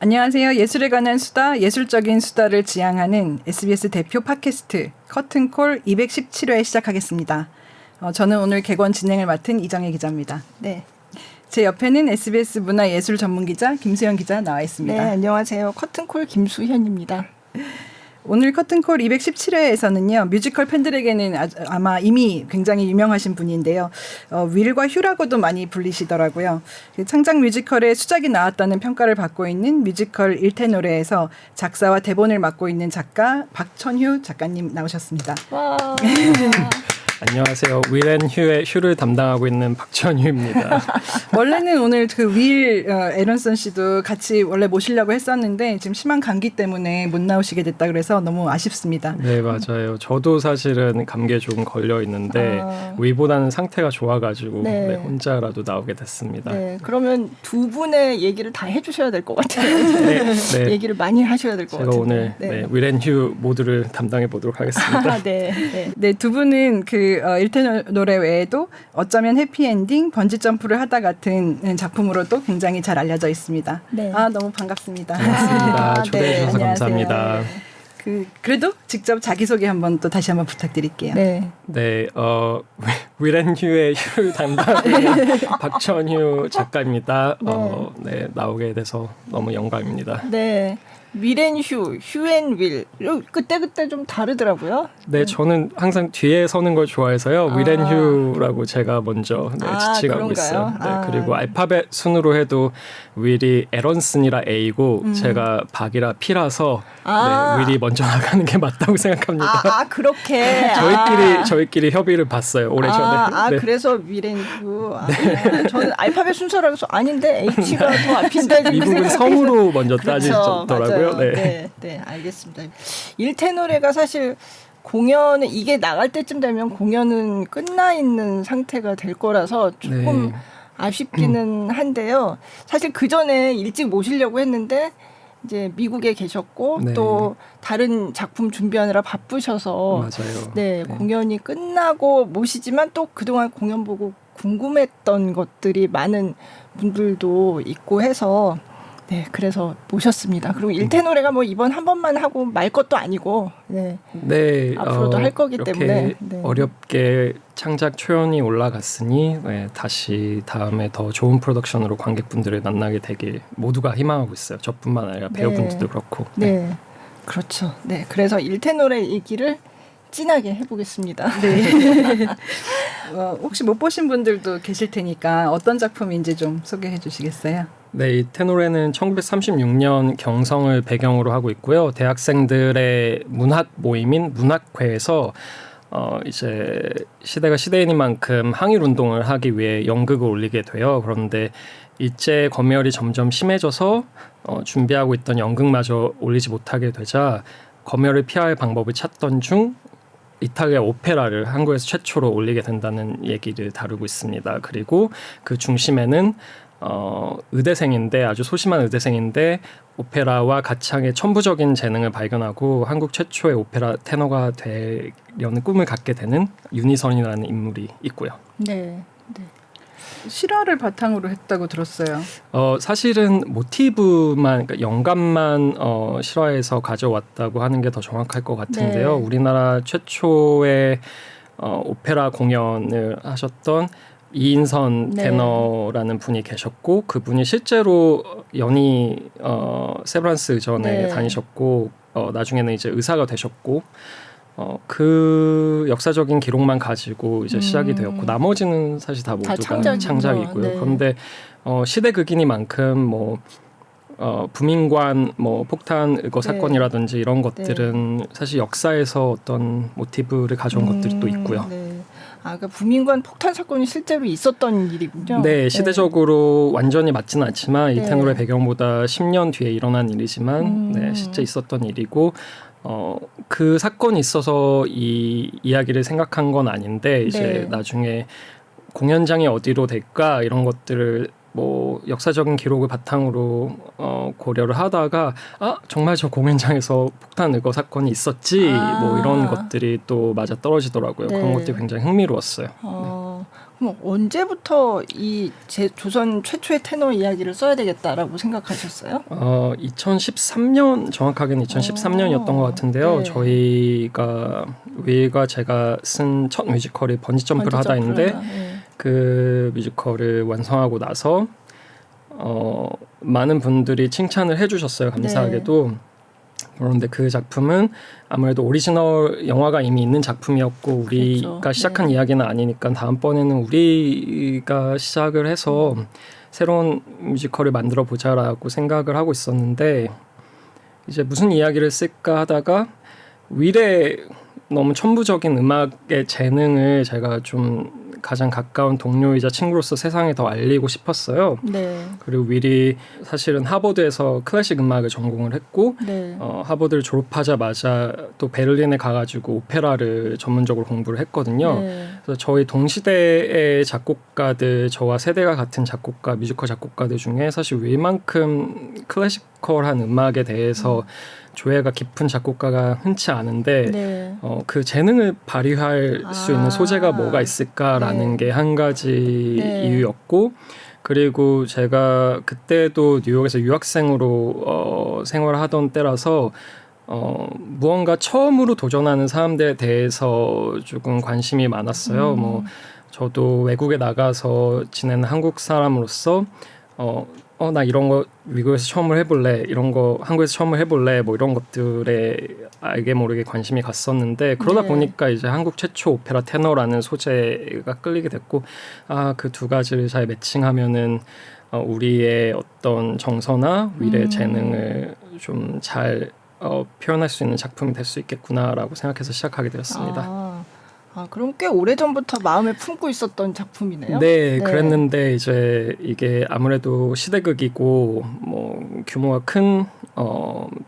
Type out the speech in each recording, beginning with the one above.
안녕하세요. 예술에 관한 수다, 예술적인 수다를 지향하는 SBS 대표 팟캐스트 커튼콜 217회 시작하겠습니다. 저는 오늘 개관 진행을 맡은 이정혜 기자입니다. 네. 제 옆에는 SBS 문화예술 전문기자 김수현 기자 나와 있습니다. 네, 안녕하세요. 커튼콜 김수현입니다. 오늘 커튼콜 217회에서는요. 뮤지컬 팬들에게는 아마 이미 굉장히 유명하신 분인데요. 윌과 휴라고도 많이 불리시더라고요. 창작 뮤지컬에 수작이 나왔다는 평가를 받고 있는 뮤지컬 일테노레에서 작사와 대본을 맡고 있는 작가 박천휴 작가님 나오셨습니다. 와. 안녕하세요. 윌 앤 휴의 휴를 담당하고 있는 박천휴입니다. 원래는 오늘 그 윌 에런슨 씨도 같이 원래 모시려고 했었는데 지금 심한 감기 때문에 못 나오시게 됐다 그래서 너무 아쉽습니다. 네, 맞아요. 저도 사실은 감기에 조금 걸려 있는데 윌보다는 상태가 좋아가지고 네. 혼자라도 나오게 됐습니다. 네, 그러면 두 분의 얘기를 다 해주셔야 될 것 같아요. 네. 얘기를 많이 하셔야 될 것 같아요. 제가 오늘 윌 앤 휴 모두를 담당해 보도록 하겠습니다. 네, 두 분은 그 일테노레 외에도 어쩌면 해피엔딩, 번지점프를 하다 같은 작품으로도 굉장히 잘 알려져 있습니다. 네. 너무 반갑습니다. 반갑습니다. 초대해 주셔서 네, 감사합니다. 그래도 직접 자기소개 한번 또 다시 한번 부탁드릴게요. 네. 네, 윌 앤 휴의 휴를 담당하고 있는 박천휴 작가입니다. 네, 나오게 돼서 너무 영광입니다. 네. 윌앤휴, 휴앤윌 그때 좀 다르더라고요. 네, 저는 항상 뒤에 서는 걸 좋아해서요. 윌 앤 휴라고 제가 먼저 지칭하고 있어요. 네, 그리고 알파벳 순으로 해도 윌이 에런슨이라 A고 제가 박이라 P라서 네, 윌이 먼저 나가는 게 맞다고 생각합니다. 그렇게. 저희끼리 협의를 봤어요. 오래전에. 네. 그래서 윌앤휴. 저는 알파벳 순서라고 해서 아닌데 H가 더 앞인데. 미국은 성으로 먼저 따지더라고요. 네, 알겠습니다. 일테노레가 사실 공연은 이게 나갈 때쯤 되면 공연은 끝나 있는 상태가 될 거라서 조금 아쉽기는 한데요. 사실 그 전에 일찍 모시려고 했는데 이제 미국에 계셨고 또 다른 작품 준비하느라 바쁘셔서 맞아요. 네, 공연이 끝나고 모시지만 또 그동안 공연 보고 궁금했던 것들이 많은 분들도 있고 해서 네, 그래서 모셨습니다. 그리고 일테노레가 뭐 이번 한 번만 하고 말 것도 아니고, 네, 앞으로도 할 거기 때문에 어렵게 창작 초연이 올라갔으니 다시 다음에 더 좋은 프로덕션으로 관객분들을 만나게 되길 모두가 희망하고 있어요. 저뿐만 아니라 배우분들도 그렇고. 네, 그렇죠. 네, 그래서 일테노레 얘기를 진하게 해보겠습니다. 네. 혹시 못 보신 분들도 계실 테니까 어떤 작품인지 좀 소개해 주시겠어요? 네, 이 테노레는 1936년 경성을 배경으로 하고 있고요. 대학생들의 문학 모임인 문학회에서 이제 시대가 시대인 만큼 항일 운동을 하기 위해 연극을 올리게 돼요. 그런데 일제 검열이 점점 심해져서 준비하고 있던 연극마저 올리지 못하게 되자 검열을 피할 방법을 찾던 중 이탈리아 오페라를 한국에서 최초로 올리게 된다는 얘기를 다루고 있습니다. 그리고 그 중심에는 의대생인데 아주 소심한 의대생인데 오페라와 가창의 천부적인 재능을 발견하고 한국 최초의 오페라 테너가 되려는 꿈을 갖게 되는 윤희선이라는 인물이 있고요. 네. 실화를 바탕으로 했다고 들었어요. 사실은 모티브만, 그러니까 영감만 실화에서 가져왔다고 하는 게 더 정확할 것 같은데요. 우리나라 최초의 오페라 공연을 하셨던 이인선 테너라는 분이 계셨고 그분이 실제로 연희 세브란스 의전에 다니셨고 나중에는 이제 의사가 되셨고 그 역사적인 기록만 가지고 이제 시작이 되었고 나머지는 사실 다 모두가 창작이고요. 그런데 시대극이니만큼 부민관 폭탄 의거 사건이라든지 이런 것들은 사실 역사에서 어떤 모티브를 가져온 것들이 또 있고요. 그러니까 부민관 폭탄 사건이 실제로 있었던 일이군요. 네, 시대적으로 완전히 맞지는 않지만 이 테노레 배경보다 10년 뒤에 일어난 일이지만 실제 있었던 일이고 그 사건이 있어서 이 이야기를 생각한 건 아닌데 이제 나중에 공연장이 어디로 될까 이런 것들을 역사적인 기록을 바탕으로 고려를 하다가 정말 저 공연장에서 폭탄 의거 사건이 있었지 이런 것들이 또 맞아 떨어지더라고요. 그런 것들이 굉장히 흥미로웠어요. 그럼 언제부터 이 조선 최초의 테너 이야기를 써야 되겠다라고 생각하셨어요? 2013년 정확하게는 2013년이었던 것 같은데요. 네. 저희가 윌과 제가 쓴 첫 뮤지컬이 번지점프를 하다 있는데 네. 그 뮤지컬을 완성하고 나서 많은 분들이 칭찬을 해주셨어요. 감사하게도. 그런데 그 작품은 아무래도 오리지널 영화가 이미 있는 작품이었고 우리가 그렇죠. 시작한 이야기는 아니니까 다음번에는 우리가 시작을 해서 새로운 뮤지컬을 만들어 보자라고 생각을 하고 있었는데 이제 무슨 이야기를 쓸까 하다가 윌의 너무 천부적인 음악의 재능을 제가 좀 가장 가까운 동료이자 친구로서 세상에 더 알리고 싶었어요. 네. 그리고 윌이 사실은 하버드에서 클래식 음악을 전공을 했고 네. 하버드를 졸업하자마자 또 베를린에 가가지고 오페라를 전문적으로 공부를 했거든요. 네. 그래서 저희 동시대의 작곡가들, 저와 세대가 같은 작곡가, 뮤지컬 작곡가들 중에 사실 윌만큼 클래시컬한 음악에 대해서 조예가 깊은 작곡가가 흔치 않은데 네. 그 재능을 발휘할 수 있는 소재가 뭐가 있을까라는 게 한 가지 이유였고 그리고 제가 그때도 뉴욕에서 유학생으로 생활을 하던 때라서 무언가 처음으로 도전하는 사람들에 대해서 조금 관심이 많았어요. 뭐 저도 외국에 나가서 지내는 한국 사람으로서 나 이런 거 미국에서 처음을 해볼래, 이런 거 한국에서 처음을 해볼래, 뭐 이런 것들에 알게 모르게 관심이 갔었는데 그러다 보니까 이제 한국 최초 오페라 테너라는 소재가 끌리게 됐고 그 두 가지를 잘 매칭하면은 우리의 어떤 정서나 윌의 재능을 좀 잘 표현할 수 있는 작품이 될 수 있겠구나라고 생각해서 시작하게 되었습니다. 그럼 꽤 오래전부터 마음에 품고 있었던 작품이네요. 네, 그랬는데 이제 이게 아무래도 시대극이고 뭐 규모가 큰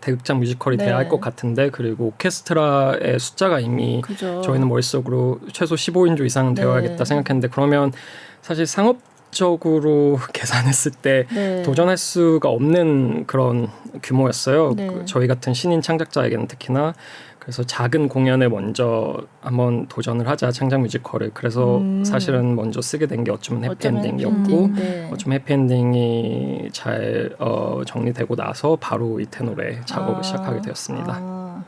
대극장 뮤지컬이 돼야 할 것 같은데 그리고 오케스트라의 숫자가 이미 저희는 머릿속으로 최소 15인조 이상은 되어야겠다 생각했는데 그러면 사실 상업적으로 계산했을 때 도전할 수가 없는 그런 규모였어요. 저희 같은 신인 창작자에게는 특히나. 그래서 작은 공연에 먼저 한번 도전을 하자 창작 뮤지컬을. 그래서 사실은 먼저 쓰게 된 게 어쩌면 해피엔딩이었고 어쩌면 해피엔딩이 잘 정리되고 나서 바로 이 테너의 작업을 시작하게 되었습니다.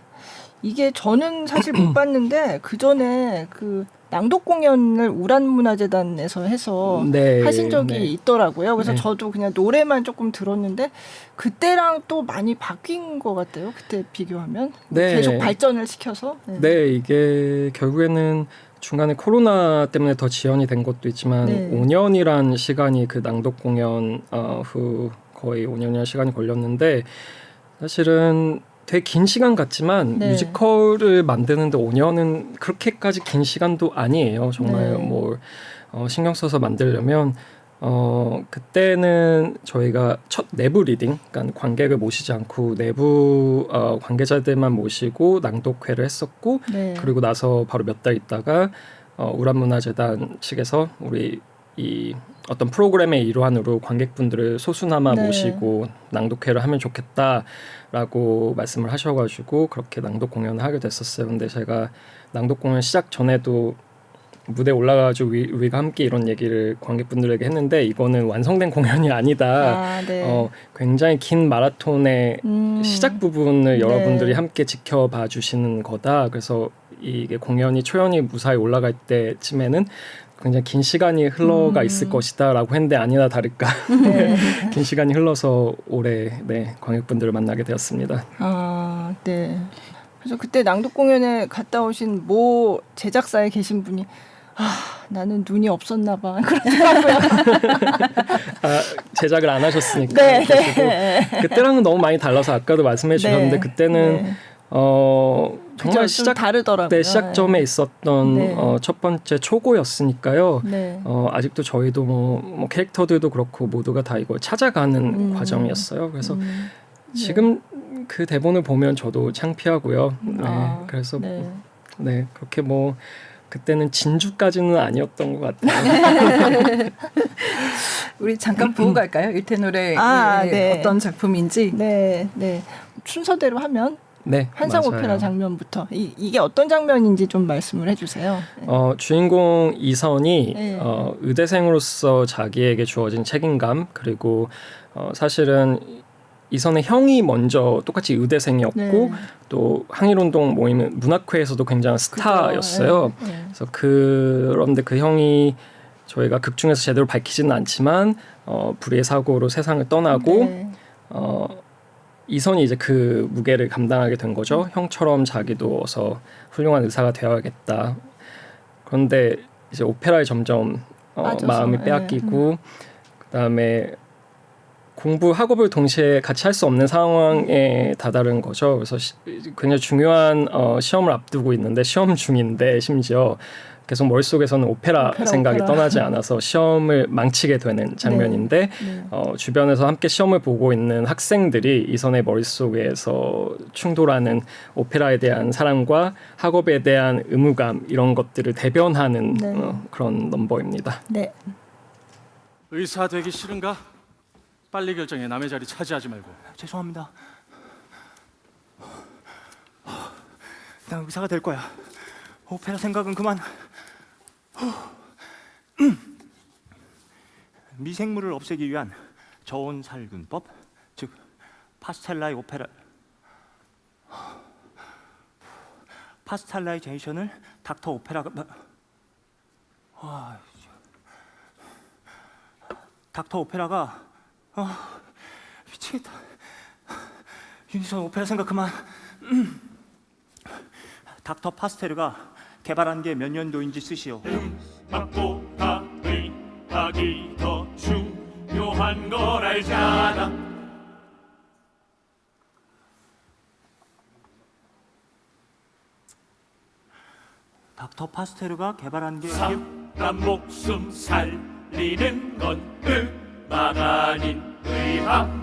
이게 저는 사실 못 봤는데 그 전에 그 낭독 공연을 우란문화재단에서 해서 하신 적이 있더라고요. 그래서 저도 그냥 노래만 조금 들었는데 그때랑 또 많이 바뀐 것 같아요. 그때 비교하면 계속 발전을 시켜서. 네, 이게 결국에는 중간에 코로나 때문에 더 지연이 된 것도 있지만 5년이란 시간이 그 낭독 공연 후 거의 5년이라는 시간이 걸렸는데 사실은 되게 긴 시간 같지만 뮤지컬을 만드는데 5년은 그렇게까지 긴 시간도 아니에요. 정말 뭐 신경 써서 만들려면 그때는 저희가 첫 내부 리딩, 그러니까 관객을 모시지 않고 내부 관계자들만 모시고 낭독회를 했었고 그리고 나서 바로 몇 달 있다가 우란문화재단 측에서 우리 이 어떤 프로그램의 일환으로 관객분들을 소수나마 모시고 낭독회를 하면 좋겠다라고 말씀을 하셔가지고 그렇게 낭독 공연을 하게 됐었어요. 근데 제가 낭독 공연 시작 전에도 무대에 올라가가지고 우리가 함께 이런 얘기를 관객분들에게 했는데 이거는 완성된 공연이 아니다. 굉장히 긴 마라톤의 시작 부분을 여러분들이 함께 지켜봐 주시는 거다. 그래서 이게 공연이 초연이 무사히 올라갈 때쯤에는 굉장히 긴 시간이 흘러가 있을 것이다라고 했는데 아니나 다를까 긴 시간이 흘러서 올해 관객분들을 만나게 되었습니다. 네. 그래서 그때 낭독 공연에 갔다 오신 모 제작사에 계신 분이 나는 눈이 없었나 봐 그러더라고요. 제작을 안 하셨으니까. 그때랑은 너무 많이 달라서 아까도 말씀해 주셨는데 그때는 정말 시작점에 있었던 첫 번째 초고였으니까요. 아직도 저희도 뭐 캐릭터들도 그렇고 모두가 다 이걸 찾아가는 과정이었어요. 그래서 지금 그 대본을 보면 저도 창피하고요. 그래서 그렇게 뭐 그때는 진주까지는 아니었던 것 같아요. 우리 잠깐 보고 갈까요? 일테노래 어떤 작품인지. 순서대로 하면 네, 환상 맞아요. 오페라 장면부터 이게 어떤 장면인지 좀 말씀을 해주세요. 네. 주인공 이선이 네. 의대생으로서 자기에게 주어진 책임감 그리고 사실은 이선의 형이 먼저 똑같이 의대생이었고 네. 또 항일운동 모임 문학회에서도 굉장한 스타였어요. 네. 네. 그래서 그런데 그 형이 저희가 극 중에서 제대로 밝히지는 않지만 불의의 사고로 세상을 떠나고 네. 이선이 이제 그 무게를 감당하게 된 거죠. 형처럼 자기도 어서 훌륭한 의사가 되어야겠다. 그런데 이제 오페라에 점점 빠져서, 마음이 빼앗기고 그다음에 공부 학업을 동시에 같이 할 수 없는 상황에 다다른 거죠. 그래서 굉장히 중요한 시험을 앞두고 있는데 시험 중인데 심지어 계속 머릿속에서는 오페라 생각이 떠나지 않아서 시험을 망치게 되는 장면인데 네. 주변에서 함께 시험을 보고 있는 학생들이 이선의 머릿속에서 충돌하는 오페라에 대한 사랑과 학업에 대한 의무감 이런 것들을 대변하는 네. 그런 넘버입니다. 네. 의사 되기 싫은가? 빨리 결정해. 남의 자리 차지하지 말고. 죄송합니다. 난 의사가 될 거야. 오페라 생각은 그만. 미생물을 없애기 위한 저온 살균법, 즉 파스텔라이 오페라 파스텔라이제이션을 닥터 오페라가 닥터 오페라가 미치겠다. 유니선 오페라 생각 그만. 닥터 파스테르가 개발한 게 몇 년도인지 쓰시오. 맞고 의학이 더 중요한 걸 알잖아. 닥터 파스테르가 개발한 게 사람 목숨 살리는 건 음악 아닌 의학.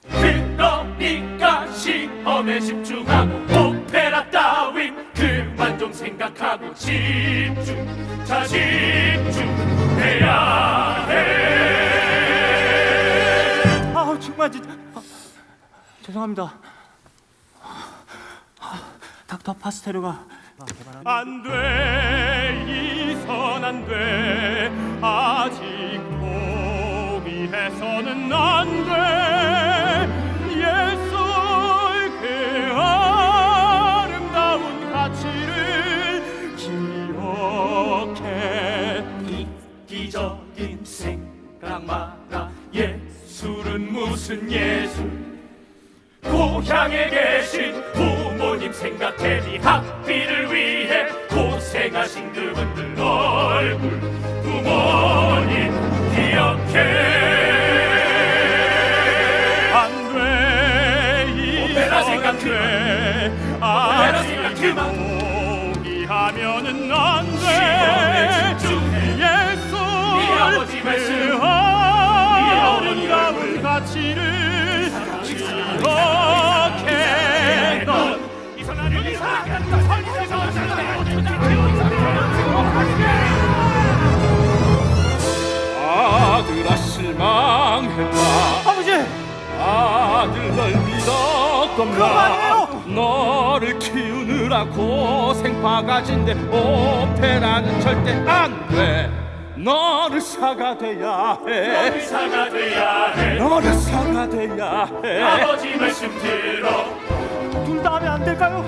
그러니까 시험에 집중하고 오페라 따윈 그만 좀 생각하고 집중해야 해. 정말 죄송합니다. 닥터 파스테르가 안 돼, 이선 안 돼. 아직 포기해서는 안 돼. 예술 그 아름다운 가치를 기억해. 이기적인 생각 마라. 예술은 무슨 예술. 고향에 계신 부모님 생각해. 네 학비를 위해 고생하신 그분들 얼굴 부모님 기억해. 안 돼, 오페라 생각 그만. 오페라 생각 그만. 포기하면은 안 돼. 예술 네 아버지 말씀, 네 어머니 가치를 이렇게 넌 이상하는 이상하겠다. 아들아 실망했다. 아버지! 아들 널 믿었건만 너를 키우느라 고생 바가지인데 오페라는 절대 안 돼. 너를 사가 돼야 해. 너를 사가 돼야 해. 너를 사가 돼야 해. 아버지 말씀 들어. 둘 다 하면 안 될까요?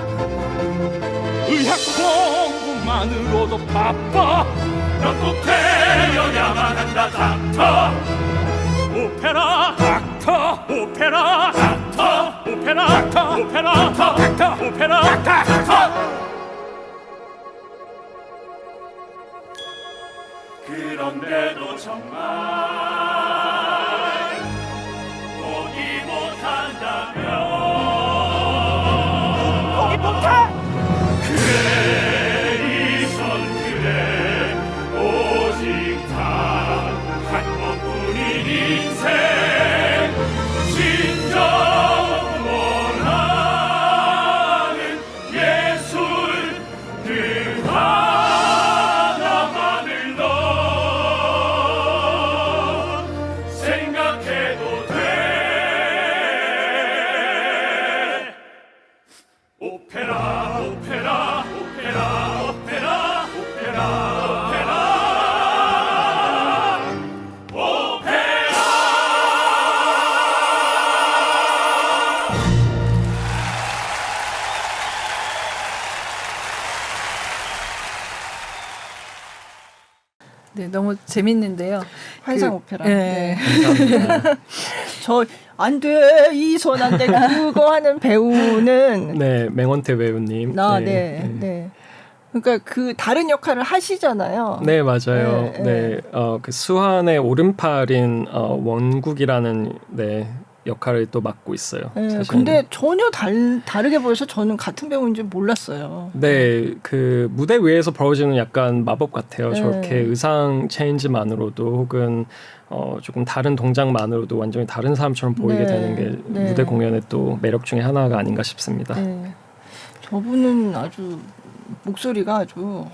의학 공부만으로도 바빠. 넌 꼭 되어야만 한다. 닥터 오페라. 닥터 오페라. 닥터 오페라. 닥터 오페라. 닥터 오페라. 닥터. 그런데도 정말 포기 못한다면 포기 못해! 그래 이선 그래 오직 단 한 번뿐인 인생 진정 원하는 예술 그 하나만을 너 네, 너무 재밌는데요. 환상 그- 오페라. 네. 감사합니다. 저 안 돼, 이 손 안 돼. 그거 하는 배우는 네, 맹원태 배우님. 네. 그러니까 그 다른 역할을 하시잖아요. 네, 맞아요. 네, 네, 그 수환의 오른팔인 원국이라는 역할을 또 맡고 있어요. 네, 사실은. 근데 전혀 다르게 보여서 저는 같은 배우인 줄 몰랐어요. 네, 그 무대 위에서 벌어지는 약간 마법 같아요. 네. 저렇게 의상 체인지만으로도 혹은 조금 다른 동작만으로도 완전히 다른 사람처럼 보이게 네. 되는 게 네. 무대 공연의 또 매력 중에 하나가 아닌가 싶습니다. 네. 저분은 아주 목소리가 아주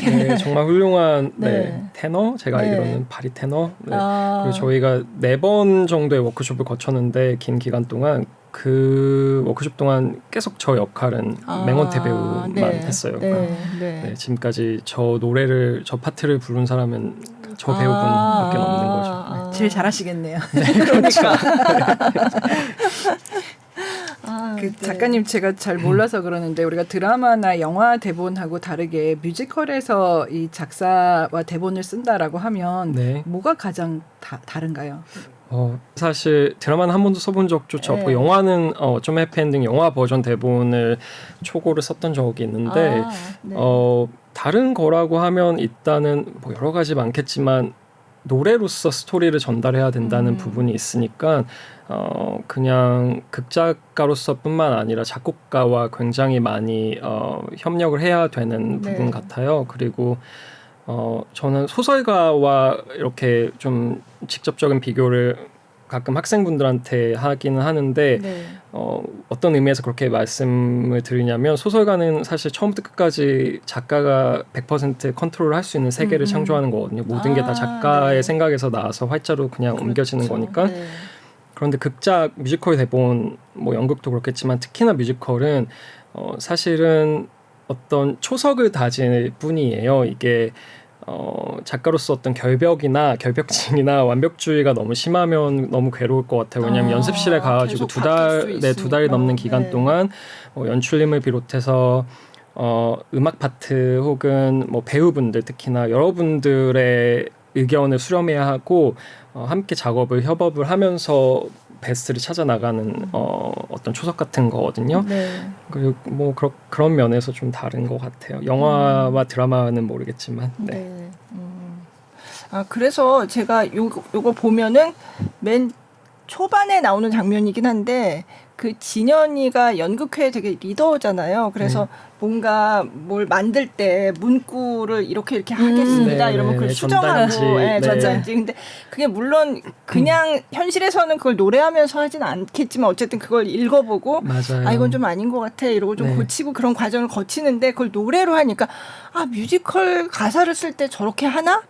네, 정말 훌륭한 네. 테너, 제가 네. 알기로는 바리 테너. 네. 아. 그리고 저희가 4번 정도의 워크숍을 거쳤는데 긴 기간 동안 그 워크숍 동안 계속 저 역할은 맹원태 배우만 했어요. 네, 지금까지 저 파트를 부른 사람은 저 배우분밖에 없는 거죠. 제일 잘하시겠네요. 그러니까. 그 작가님 제가 잘 몰라서 그러는데 우리가 드라마나 영화 대본하고 다르게 뮤지컬에서 이 작사와 대본을 쓴다라고 하면 네. 뭐가 가장 다른가요? 사실 드라마는 한 번도 써본 적조차 없고 네. 영화는 좀 해피엔딩 영화 버전 대본을 초고를 썼던 적이 있는데 네. 다른 거라고 하면 일단은 뭐 여러 가지 많겠지만 노래로서 스토리를 전달해야 된다는 부분이 있으니까 그냥 극작가로서뿐만 아니라 작곡가와 굉장히 많이 협력을 해야 되는 네. 부분 같아요. 그리고 저는 소설가와 이렇게 좀 직접적인 비교를 가끔 학생분들한테 하기는 하는데 네. 어떤 의미에서 그렇게 말씀을 드리냐면 소설가는 사실 처음부터 끝까지 작가가 100% 컨트롤을 할 수 있는 세계를 창조하는 거거든요. 모든 게 다 작가의 네. 생각에서 나와서 활자로 그냥 옮겨지는 그렇죠. 거니까. 네. 그런데 극작, 뮤지컬 대본, 뭐 연극도 그렇겠지만 특히나 뮤지컬은 사실은 어떤 초석을 다질 뿐이에요. 이게 작가로서 어떤 결벽증이나 완벽주의가 너무 심하면 너무 괴로울 것 같아요. 왜냐하면 연습실에 가가지고 계속 바뀔 수 두 달이 넘는 기간 네. 동안 연출님을 비롯해서 음악 파트 혹은 뭐 배우분들 특히나 여러분들의 의견을 수렴해야 하고 함께 협업을 하면서 베스트를 찾아 나가는 어떤 초석 같은 거거든요. 네. 그리고 뭐 그런 면에서 좀 다른 것 같아요. 영화와 드라마는 모르겠지만. 네. 네. 그래서 제가 요거 보면은 맨 초반에 나오는 장면이긴 한데 그 진현이가 연극회 되게 리더잖아요. 그래서 뭔가 뭘 만들 때 문구를 이렇게 하겠습니다. 네, 이러면 네, 그걸 네, 수정하고 전단지. 네. 전단지. 근데 그게 물론 그냥 현실에서는 그걸 노래하면서 하진 않겠지만 어쨌든 그걸 읽어보고 맞아요. 이건 좀 아닌 것 같아 이러고 좀 네. 고치고 그런 과정을 거치는데 그걸 노래로 하니까 뮤지컬 가사를 쓸 때 저렇게 하나?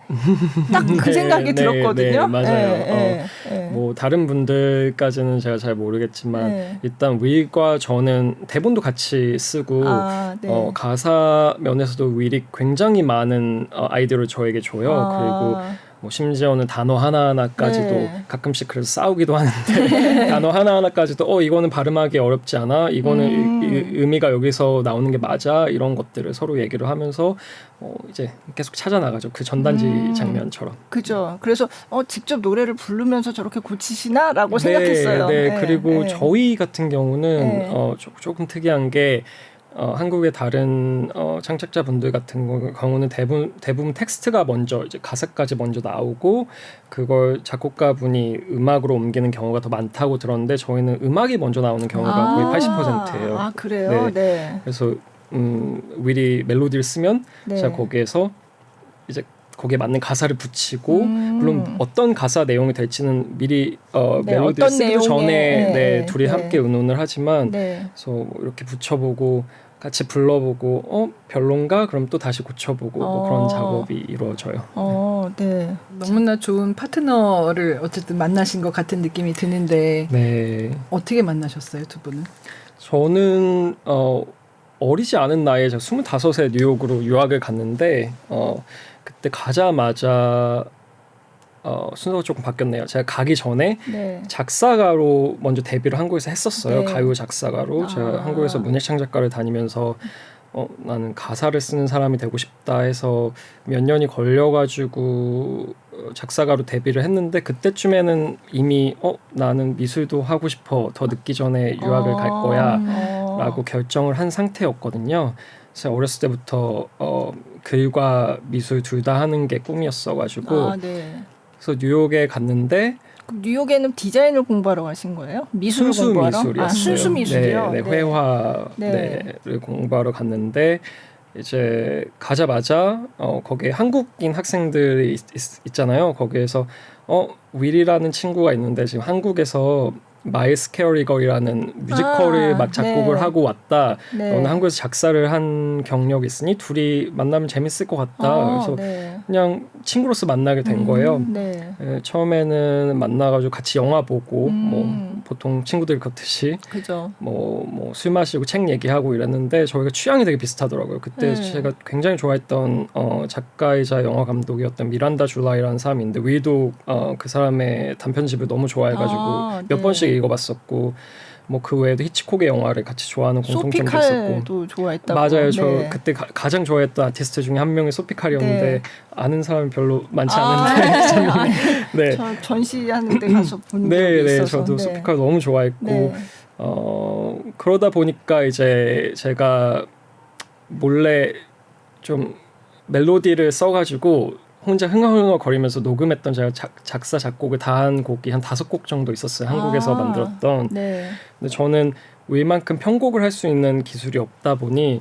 딱 그 네, 생각이 네, 들었거든요. 네, 맞아요. 네. 뭐 다른 분들까지는 제가 잘 모르겠지만 네. 일단 윌과 저는 대본도 같이 쓰고 네. 가사 면에서도 윌이 굉장히 많은 아이디어를 저에게 줘요. 그리고 뭐 심지어는 단어 하나하나까지도 네. 가끔씩 그래서 싸우기도 하는데 단어 하나하나까지도 이거는 발음하기 어렵지 않아? 이거는 의미가 여기서 나오는 게 맞아? 이런 것들을 서로 얘기를 하면서 이제 계속 찾아 나가죠. 그 전단지 장면처럼. 그죠. 그래서 직접 노래를 부르면서 저렇게 고치시나라고 생각했어요. 네. 그리고 네. 저희 같은 경우는 네. 조금 특이한 게 한국의 다른 창작자분들 같은 경우는 대부분 텍스트가 먼저 이제 가사까지 먼저 나오고 그걸 작곡가분이 음악으로 옮기는 경우가 더 많다고 들었는데 저희는 음악이 먼저 나오는 경우가 거의 80%예요. 그래요? 네. 그래서 윌이 멜로디를 쓰면 네. 제가 거기에서 이제 거기에 맞는 가사를 붙이고 물론 어떤 가사 내용이 될지는 미리 멜로디를 어떤 쓰기도 전에 내용의, 둘이 네. 함께 의논을 하지만 네. 그래서 뭐 이렇게 붙여보고 같이 불러보고 별론가? 그럼 또 다시 고쳐보고 뭐 그런 작업이 이루어져요. 네. 너무나 좋은 파트너를 어쨌든 만나신 것 같은 느낌이 드는데 네, 어떻게 만나셨어요, 두 분은? 저는 어리지 않은 나이에 제가 25세 뉴욕으로 유학을 갔는데 그때 가자마자 순서가 조금 바뀌었네요. 제가 가기 전에 네. 작사가로 먼저 데뷔를 한국에서 했었어요. 네. 가요 작사가로. 제가 한국에서 문예창작과를 다니면서 나는 가사를 쓰는 사람이 되고 싶다 해서 몇 년이 걸려가지고 작사가로 데뷔를 했는데 그때쯤에는 이미 나는 미술도 하고 싶어 더 늦기 전에 유학을 갈 거야 라고 결정을 한 상태였거든요. 그래서 어렸을 때부터 글과 미술 둘 다 하는 게 꿈이었어가지고 네. 그래서 뉴욕에 갔는데 그럼 뉴욕에는 디자인을 공부하러 가신 거예요? 미술을 순수 공부하러? 미술이었어요. 순수 미술이요? 네, 회화를 공부하러 갔는데 이제 가자마자 거기에 한국인 학생들이 있잖아요. 거기에서 윌이라는 친구가 있는데 지금 한국에서 마일스 캐리걸이라는 뮤지컬을 막 작곡을 네. 하고 왔다. 네. 너는 한국에서 작사를 한 경력이 있으니 둘이 만나면 재밌을 것 같다. 그래서 네. 그냥 친구로서 만나게 된 거예요. 네. 처음에는 만나가지고 같이 영화 보고 뭐 보통 친구들 그렇듯이 그죠. 뭐 술 마시고 책 얘기하고 이랬는데 저희가 취향이 되게 비슷하더라고요. 그때 네. 제가 굉장히 좋아했던 작가이자 영화 감독이었던 미란다 줄라이라는 사람인데 위도 그 사람의 단편집을 너무 좋아해가지고 몇 네. 번씩 읽어봤었고 뭐 그 외에도 히치콕의 영화를 같이 좋아하는 공통점도 있었고 소피칼도 좋아했다고. 맞아요. 저 네. 그때 가장 좋아했던 아티스트 중에 한 명이 소피칼이었는데 네. 아는 사람이 별로 많지 않은데 네. 저 전시하는데 가서 본 적이 네, 있어서. 저도 네. 소피칼 너무 좋아했고 네. 그러다 보니까 이제 제가 몰래 좀 멜로디를 써가지고 혼자 흥얼흥얼거리면서 녹음했던 제가 작사 작곡을 다 한 곡이 한 5곡 정도 있었어요. 한국에서 만들었던. 네. 근데 저는 윌만큼 편곡을 할 수 있는 기술이 없다 보니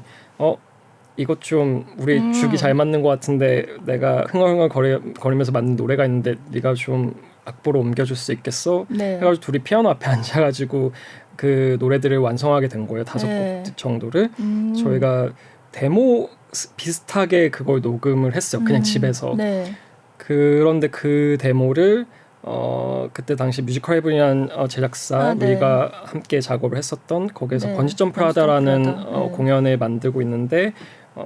이것 좀 우리 죽이 잘 맞는 것 같은데 내가 흥얼흥얼거리면서 만든 노래가 있는데 네가 좀 악보로 옮겨줄 수 있겠어? 네. 해가지고 둘이 피아노 앞에 앉아가지고 그 노래들을 완성하게 된 거예요. 5곡 네. 정도를. 저희가 데모 비슷하게 그걸 녹음을 했어요. 그냥 집에서. 네. 그런데 그 데모를 그때 당시 뮤지컬 헤븐이라는 제작사 네. 우리가 함께 작업을 했었던 거기에서 네. 번지점프 하다라는 번지점프 하다. 네. 공연을 만들고 있는데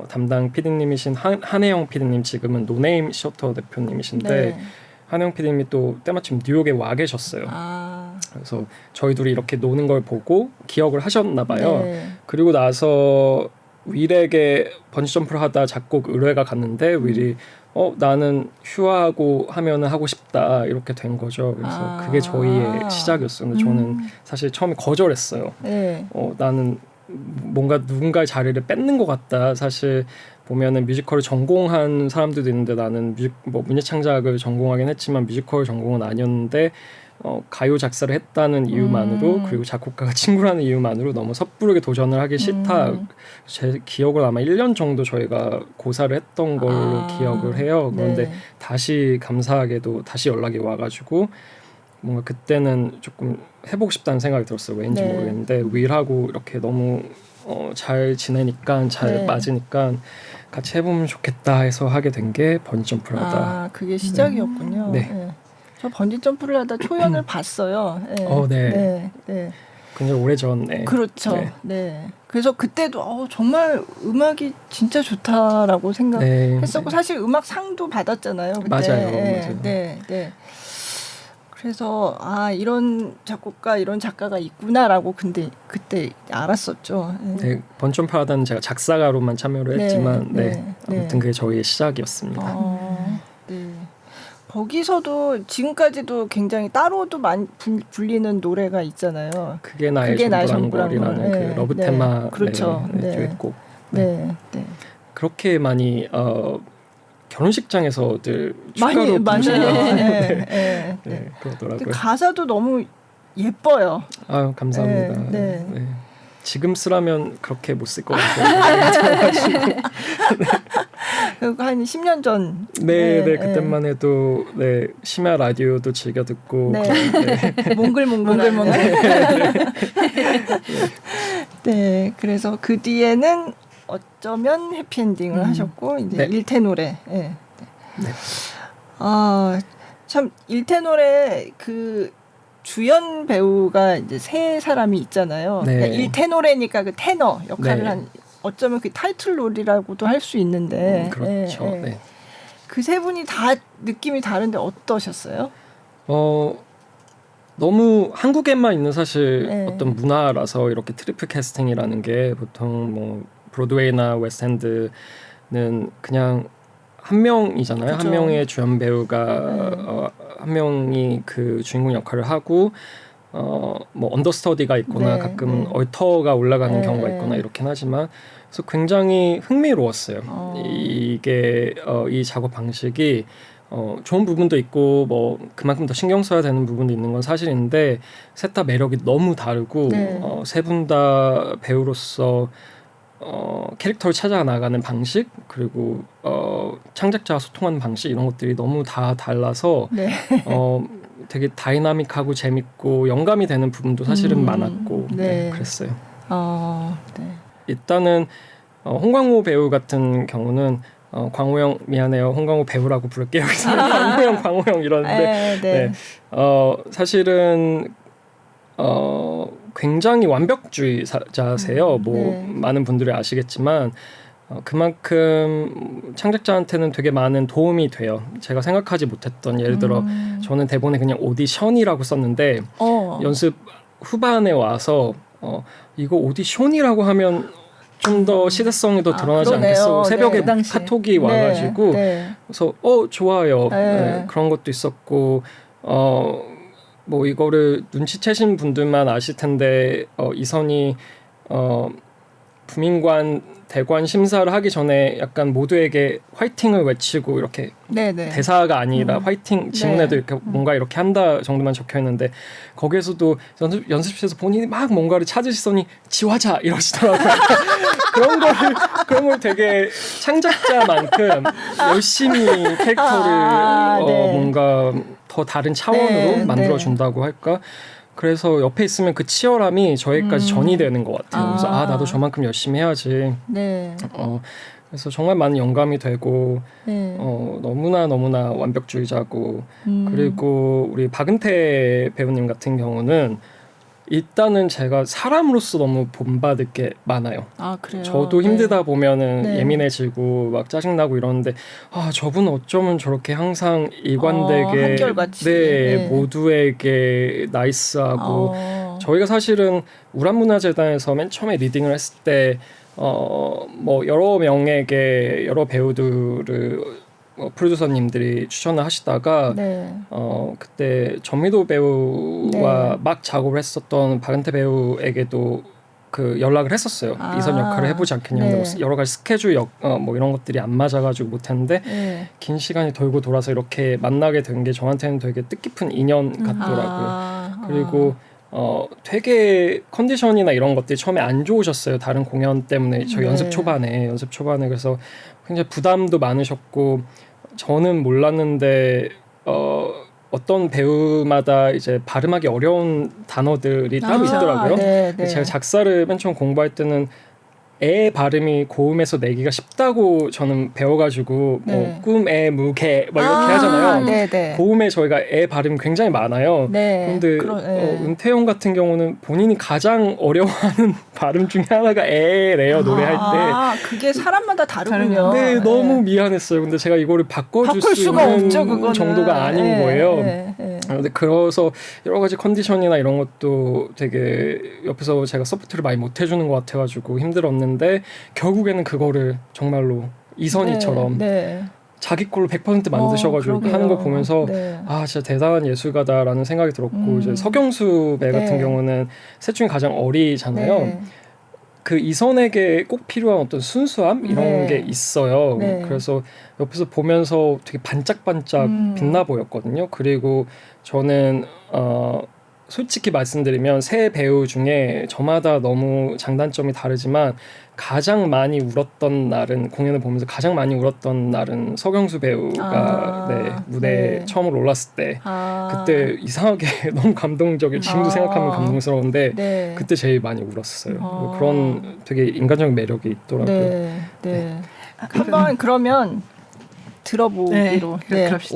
담당 PD님이신 한혜영 PD님 지금은 노네임 셔터 대표님이신데 네. 한혜영 PD님이 또 때마침 뉴욕에 와 계셨어요. 아. 그래서 저희 둘이 이렇게 노는 걸 보고 기억을 하셨나 봐요. 네. 그리고 나서 윌에게 번지점프를 하다 작곡 의뢰가 갔는데 윌이 나는 휴화하고 하면은 하고 싶다 이렇게 된 거죠. 그래서 그게 저희의 시작이었어요. 근데 저는 사실 처음에 거절했어요. 네. 나는 뭔가 누군가의 자리를 뺏는 것 같다. 사실 보면은 뮤지컬을 전공한 사람들도 있는데 나는 문예창작을 전공하긴 했지만 뮤지컬 전공은 아니었는데 가요 작사를 했다는 이유만으로 그리고 작곡가가 친구라는 이유만으로 너무 섣부르게 도전을 하기 싫다. 제 기억을 아마 1년 정도 저희가 고사를 했던 걸로 기억을 해요. 그런데 네. 다시 감사하게도 다시 연락이 와가지고 뭔가 그때는 조금 해보고 싶다는 생각이 들었어요. 왠지 네. 모르겠는데 윌하고 이렇게 너무 잘 지내니까 잘 네. 맞으니까 같이 해보면 좋겠다 해서 하게 된 게 번지점프를 하다. 아, 그게 시작이었군요. 네. 네. 저 번지점프를 하다 초연을 봤어요. 네. 네. 네. 네. 굉장히 오래전에. 그렇죠. 네. 네. 그래서 그때도 정말 음악이 진짜 좋다라고 생각했었고 사실 음악 상도 받았잖아요. 그때. 맞아요. 네. 맞아요. 네. 네. 그래서 이런 작곡가 이런 작가가 있구나라고 근데 그때 알았었죠. 네. 네, 번점프 하다는 제가 작사가로만 참여를 네, 했지만 네, 아무튼 그게 저희의 시작이었습니다. 네. 거기서도 지금까지도 굉장히 따로도 많이 불리는 노래가 있잖아요. 그게 나의 전부란 걸이라는 그 러브 테마 그렇죠. 듀엣곡. 네. 네. 그렇게 많이 결혼식장에서들 축가로 많이 부르시더라고요. 맞아요. 네, 네. 그러더라고요. 가사도 너무 예뻐요. 아유 감사합니다. 네. 네. 지금 쓰라면 그렇게 못 쓸 것 같아요. 그리고 한 10년 전. 네, 그때만 해도 심야 라디오도 즐겨 듣고 몽글몽글. 네, 그래서 그 뒤에는 어쩌면 해피엔딩을 하셨고 이제 일테노래. 네. 참 일테노래 그 주연 배우가 이제 세 사람이 있잖아요. 네. 그러니까 일테노래니까 그 테너 역할을 네. 한 어쩌면 그 타이틀롤이라고도 할 수 있는데. 그렇죠. 네. 그 세 분이 다 느낌이 다른데 어떠셨어요? 너무 한국에만 있는 사실 네. 어떤 문화라서 이렇게 트리플 캐스팅이라는 게 보통 뭐 브로드웨이나 웨스트엔드는 그냥 한 명이잖아요. 그죠. 한 명의 주연 배우가 한 명이 그 주인공 역할을 하고 뭐 언더스터디가 있거나 네, 가끔 네. 얼터가 올라가는 네, 경우가 있거나 이렇긴 하지만 그래서 굉장히 흥미로웠어요. 이게 이 작업 방식이 좋은 부분도 있고 뭐 그만큼 더 신경 써야 되는 부분도 있는 건 사실인데 셋 다 매력이 너무 다르고 네. 세 분 다 배우로서 캐릭터를 찾아 나가는 방식 그리고 창작자와 소통하는 방식 이런 것들이 너무 다 달라서 네. 되게 다이나믹하고 재밌고 영감이 되는 부분도 사실은 많았고 네. 그랬어요. 네. 일단은 홍광호 배우 같은 경우는 광호형 미안해요. 홍광호 배우라고 부를게요. 광호형 광호형 이러는데 네. 사실은 굉장히 완벽주의자세요. 뭐 네. 많은 분들이 아시겠지만 그만큼 창작자한테는 되게 많은 도움이 돼요. 제가 생각하지 못했던 예를 들어 저는 대본에 그냥 오디션이라고 썼는데 연습 후반에 와서 이거 오디션이라고 하면 좀 더 시대성이 더 드러나지 그러네요. 않겠어. 새벽에 네. 그 당시에. 카톡이 와가지고 네. 그래서 좋아요. 네. 네, 그런 것도 있었고 뭐 이거를 눈치채신 분들만 아실 텐데 이선희 부민관 대관 심사를 하기 전에 약간 모두에게 화이팅을 외치고 이렇게 네. 대사가 아니라 화이팅 지문에도 이렇게 뭔가 이렇게 한다 정도만 적혀 있는데 거기에서도 연습실에서 본인이 막 뭔가를 찾으시더니 지화자 이러시더라고요. 그런 걸 되게 창작자만큼 열심히 캐릭터를 네. 뭔가 더 다른 차원으로 네, 만들어 준다고 할까? 그래서 옆에 있으면 그 치열함이 저에까지 전이 되는 것 같아요. 그래서 나도 저만큼 열심히 해야지. 네. 그래서 정말 많은 영감이 되고 네. 너무나 완벽주의자고 그리고 우리 박은태 배우님 같은 경우는 일단은 제가 사람으로서 너무 본받을 게 많아요. 그래요. 저도 네. 힘들다 보면은 네. 예민해지고 막 짜증나고 이러는데 저분은 어쩌면 저렇게 항상 일관되게 한결같이. 네, 네. 모두에게 나이스하고 저희가 사실은 우란문화재단에서 맨 처음에 리딩을 했을 때 뭐 여러 명에게 여러 배우들을 프로듀서님들이 추천을 하시다가 네. 그때 전미도 배우와 네. 막 작업을 했었던 박은태 배우에게도 그 연락을 했었어요. 이선 역할을 해보지 않겠냐고. 네. 여러 가지 스케줄 뭐 이런 것들이 안 맞아가지고 못했는데 네. 긴 시간이 돌고 돌아서 이렇게 만나게 된 게 저한테는 되게 뜻깊은 인연 같더라고요. 그리고 되게 컨디션이나 이런 것들이 처음에 안 좋으셨어요. 다른 공연 때문에 저 네. 연습 초반에 그래서 굉장히 부담도 많으셨고 저는 몰랐는데 어떤 배우마다 이제 발음하기 어려운 단어들이 따로 있더라고요. 네. 제가 작사를 맨 처음 공부할 때는 애 발음이 고음에서 내기가 쉽다고 저는 배워가지고 네. 뭐 꿈, 애, 무개 막 이렇게 하잖아요. 네. 고음에 저희가 애 발음이 굉장히 많아요. 네. 그런데 은퇴용 같은 경우는 본인이 가장 어려워하는 발음 중에 하나가 애래요. 노래할 때. 그게 사람마다 다르군요. 네, 너무 미안했어요. 근데 제가 이거를 바꿔줄 바꿀 수 수가 있는 없죠, 그거는. 정도가 아닌 거예요. 네. 근데 그래서 여러 가지 컨디션이나 이런 것도 되게 옆에서 제가 서포트를 많이 못 해주는 것 같아가지고 힘들었는데 결국에는 그거를 정말로 이선희처럼 네. 자기 걸로 100% 만드셔가지고 그러게요. 하는 거 보면서 네. 진짜 대단한 예술가다라는 생각이 들었고 이제 서경수 배 같은 네. 경우는 셋 중에 가장 어리잖아요. 네. 그 이선에게 꼭 필요한 어떤 순수함 이런 네. 게 있어요. 네. 그래서 옆에서 보면서 되게 반짝반짝 빛나 보였거든요. 그리고 저는 솔직히 말씀드리면 세 배우 중에 저마다 너무 장단점이 다르지만 가장 많이 울었던 날은 공연을 보면서 가장 많이 울었던 날은 서경수 배우가 무대에 네. 처음으로 올랐을 때 그때 이상하게 너무 감동적이에요. 지금도 생각하면 감동스러운데 네. 그때 제일 많이 울었어요. 그런 되게 인간적인 매력이 있더라고요. 네. 한번 그러면 들어보기로. 네, 그럽시다.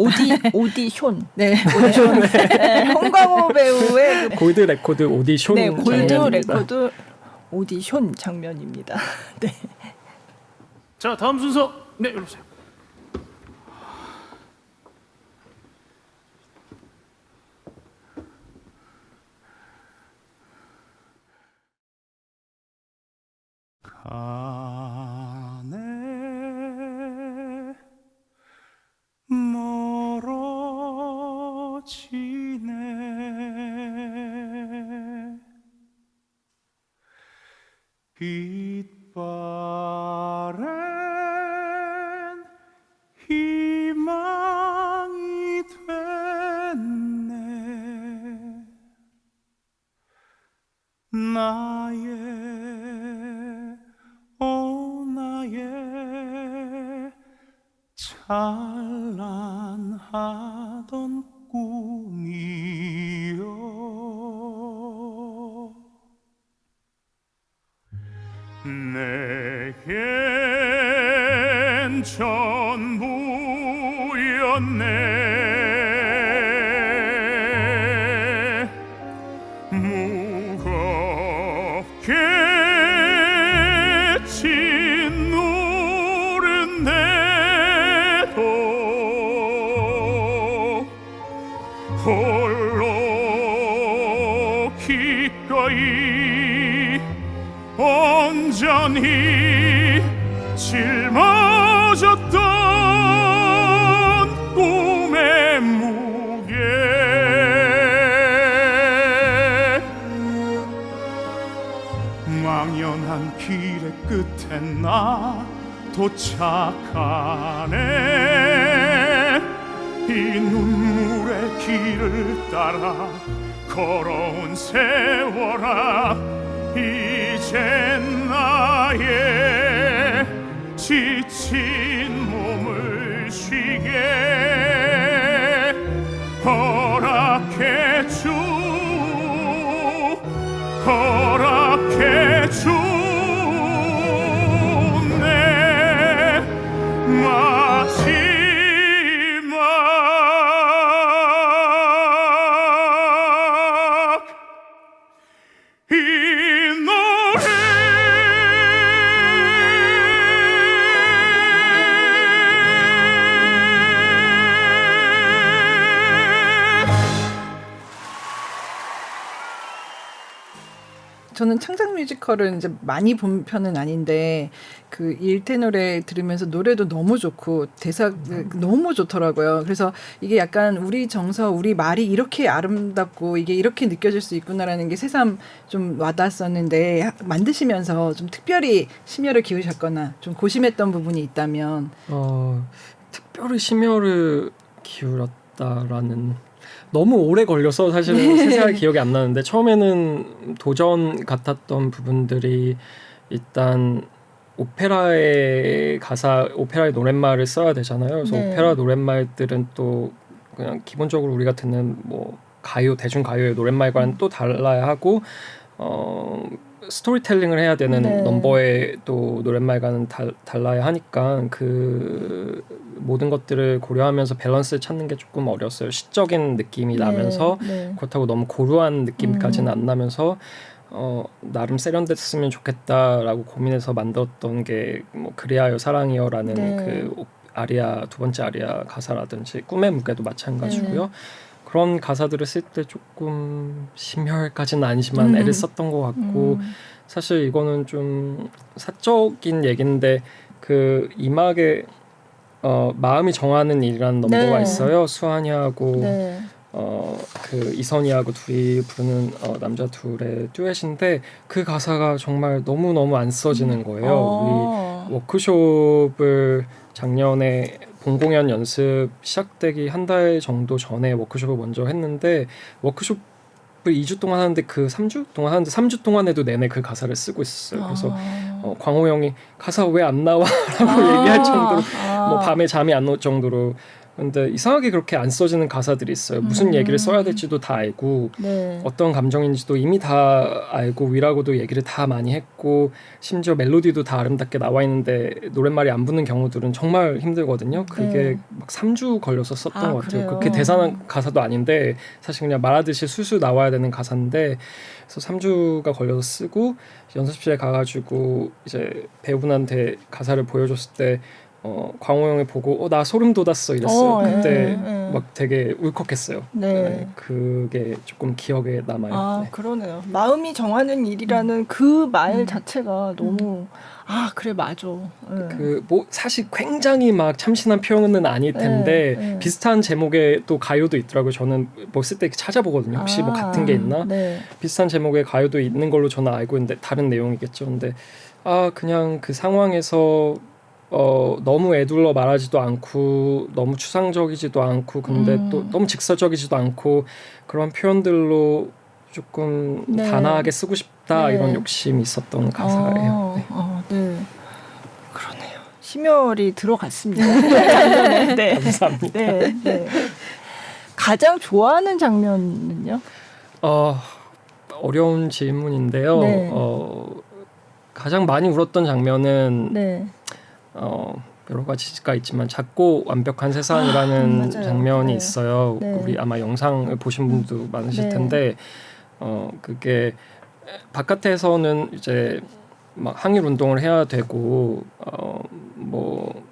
오디션. 네. 네. 홍광호 배우의 골드 레코드 오디션 네, 골드 장면입니다. 레코드 오디션 장면입니다. 네. 자, 다음 순서. 네, 이리 오세요. 가 빛바랜 희망이 됐네. 나의 나의 찬란하던 꿈이여. 내겐 전부였네. 무겁게 진 누른데도 홀로 기꺼이 온전히 짊어졌던 꿈의 무게. 망연한 길의 끝에 나 도착하네. 이 눈물의 길을 따라 걸어온 세월아, 이젠 나의 지친 몸을 쉬게 허락해주, 허락해주. 내 마지막 이 노래. 저는 창작 뮤지컬을 이제 많이 본 편은 아닌데 그 일테노래 들으면서 노래도 너무 좋고 대사 너무 좋더라고요. 그래서 이게 약간 우리 정서, 우리 말이 이렇게 아름답고 이게 이렇게 느껴질 수 있구나라는 게 새삼 좀 와닿았었는데, 만드시면서 좀 특별히 심혈을 기울이셨거나 좀 고심했던 부분이 있다면. 특별히 심혈을 기울였다라는, 너무 오래 걸려서 사실은 세세하게 기억이 안 나는데, 처음에는 도전 같았던 부분들이 일단 오페라의 가사, 오페라의 노랫말을 써야 되잖아요. 그래서 네. 오페라 노랫말들은 또 그냥 기본적으로 우리가 듣는 뭐 가요, 대중 가요의 노랫말과는 또 달라야 하고, 스토리텔링을 해야 되는 네. 넘버의 또 노랫말과는 달라야 하니까 그 모든 것들을 고려하면서 밸런스를 찾는 게 조금 어려웠어요. 시적인 느낌이 나면서 네. 그렇다고 너무 고루한 느낌까지는 안 나면서 나름 세련됐으면 좋겠다라고 고민해서 만들었던 게 뭐 그리하여 사랑이여라는 네. 그 아리아, 두 번째 아리아 가사라든지 꿈의 무게도 마찬가지고요. 그런 가사들을 쓸 때 조금 심혈까지는 아니지만 애를 썼던 것 같고, 사실 이거는 좀 사적인 얘기인데 그 이막에 마음이 정하는 일이라는 넘버가 네. 있어요. 수환이하고 네. 그 이선희하고 둘이 부르는 남자 둘의 듀엣인데, 그 가사가 정말 너무너무 안 써지는 거예요. 우리 워크숍을 작년에 본공연 연습 시작되기 한 달 정도 전에 워크숍을 먼저 했는데, 워크숍을 2주 동안 하는데 그 3주 동안 하는데 3주 동안에도 내내 그 가사를 쓰고 있었어요. 그래서 광호 형이 가사 왜 안 나와? 라고 얘기할 정도로, 뭐 밤에 잠이 안 올 정도로. 근데 이상하게 그렇게 안 써지는 가사들이 있어요. 무슨 얘기를 써야 될지도 다 알고, 네. 어떤 감정인지도 이미 다 알고, 위라고도 얘기를 다 많이 했고, 심지어 멜로디도 다 아름답게 나와 있는데 노랫말이 안 붙는 경우들은 정말 힘들거든요. 그게 네. 막 3주 걸려서 썼던 것 같아요. 그래요? 그렇게 대단한 가사도 아닌데 사실 그냥 말하듯이 술술 나와야 되는 가사인데, 그래서 3주가 걸려서 쓰고, 연습실에 가가지고 이제 배우분한테 가사를 보여줬을 때 광호영을 보고 나 소름 돋았어 이랬어요. 그때 예. 막 되게 울컥했어요. 네. 그게 조금 기억에 남아요. 아, 네. 그러네요. 마음이 정하는 일이라는 그 말 자체가 너무 그래 맞아. 예. 그 뭐 사실 굉장히 막 참신한 표현은 아닐 텐데 네. 비슷한 제목의 또 가요도 있더라고요. 저는 뭐 쓸 때 찾아보거든요. 혹시 뭐 같은 게 있나? 네. 비슷한 제목의 가요도 있는 걸로 저는 알고 있는데 다른 내용이겠죠. 근데 그냥 그 상황에서 너무 애둘러 말하지도 않고 너무 추상적이지도 않고 근데 또 너무 직설적이지도 않고 그런 표현들로 조금 네. 단아하게 쓰고 싶다 네. 이런 욕심이 있었던 가사예요. 네. 네. 그러네요. 심혈이 들어갔습니다. 장면에. 네. 감사합니다. 네. 네. 가장 좋아하는 장면은요? 어려운 질문인데요. 네. 가장 많이 울었던 장면은 네. 여러 가지가 있지만 작고 완벽한 세상이라는 맞아요. 장면이 네. 있어요. 네. 우리 아마 영상을 보신 분도 많으실 네. 텐데 그게 바깥에서는 이제 막 항일 운동을 해야 되고 뭐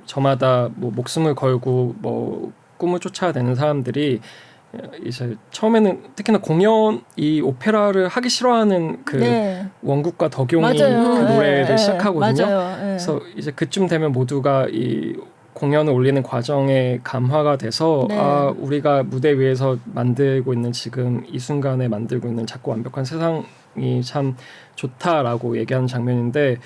저마다 뭐 목숨을 걸고 뭐 꿈을 쫓아야 되는 사람들이 이제 처음에는 특히나 공연 이 오페라를 하기 싫어하는 그 네. 원국과 덕용이 맞아요. 그 노래를 네. 시작하거든요. 맞아요. 네. 그래서 이제 그쯤 되면 모두가 이 공연을 올리는 과정에 감화가 돼서 네. 우리가 무대 위에서 만들고 있는 지금 이 순간에 만들고 있는 작고 완벽한 세상이 참 좋다라고 얘기하는 장면인데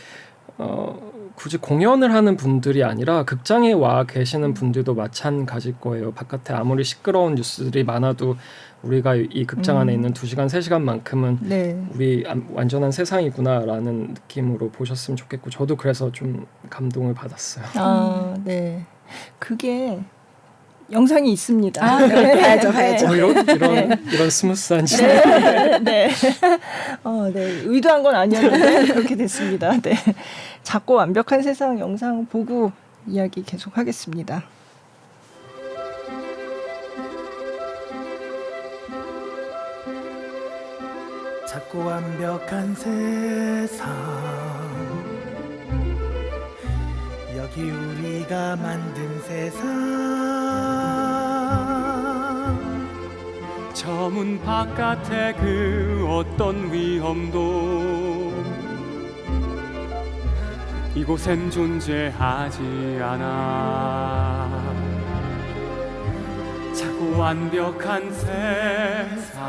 굳이 공연을 하는 분들이 아니라 극장에 와 계시는 분들도 마찬가지일 거예요. 바깥에 아무리 시끄러운 뉴스들이 많아도 우리가 이 극장 안에 있는 2시간, 3시간만큼은 네. 우리 완전한 세상이구나라는 느낌으로 보셨으면 좋겠고 저도 그래서 좀 감동을 받았어요. 네. 그게 영상이 있습니다. 네. 봐야죠. 이런 스무스한 진행. 네. 네. 네. 의도한 건 아니었는데 그렇게 됐습니다. 네. 작고 완벽한 세상 영상 보고 이야기 계속하겠습니다. 작고 완벽한 세상 여기 우리가 만든 세상 저 문 바깥에 그 어떤 위험도 이곳엔 존재하지 않아 작고 완벽한 세상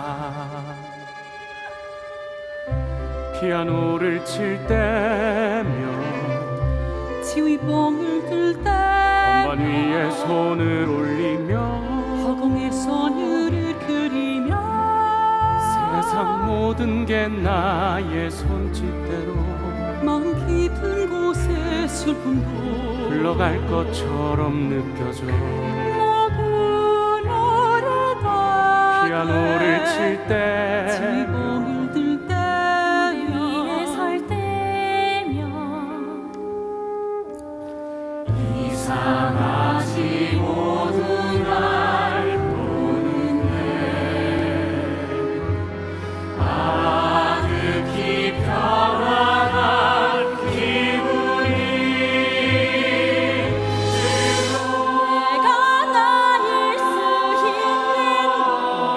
피아노를 칠 때면 지휘봉을 들 때 건반 위에 손을 올리며 허공에 선율을 그리며 세상 모든 게 나의 손짓대로 마음 깊은 곳에 슬픔도 흘러갈 것처럼 느껴져 모든 노래가 피아노를 칠 때 지휘봉을 들 때 위에 설 때면 이상하지 모두 날 보는데 아득히 평안한 기분이 내가 나일 수 있는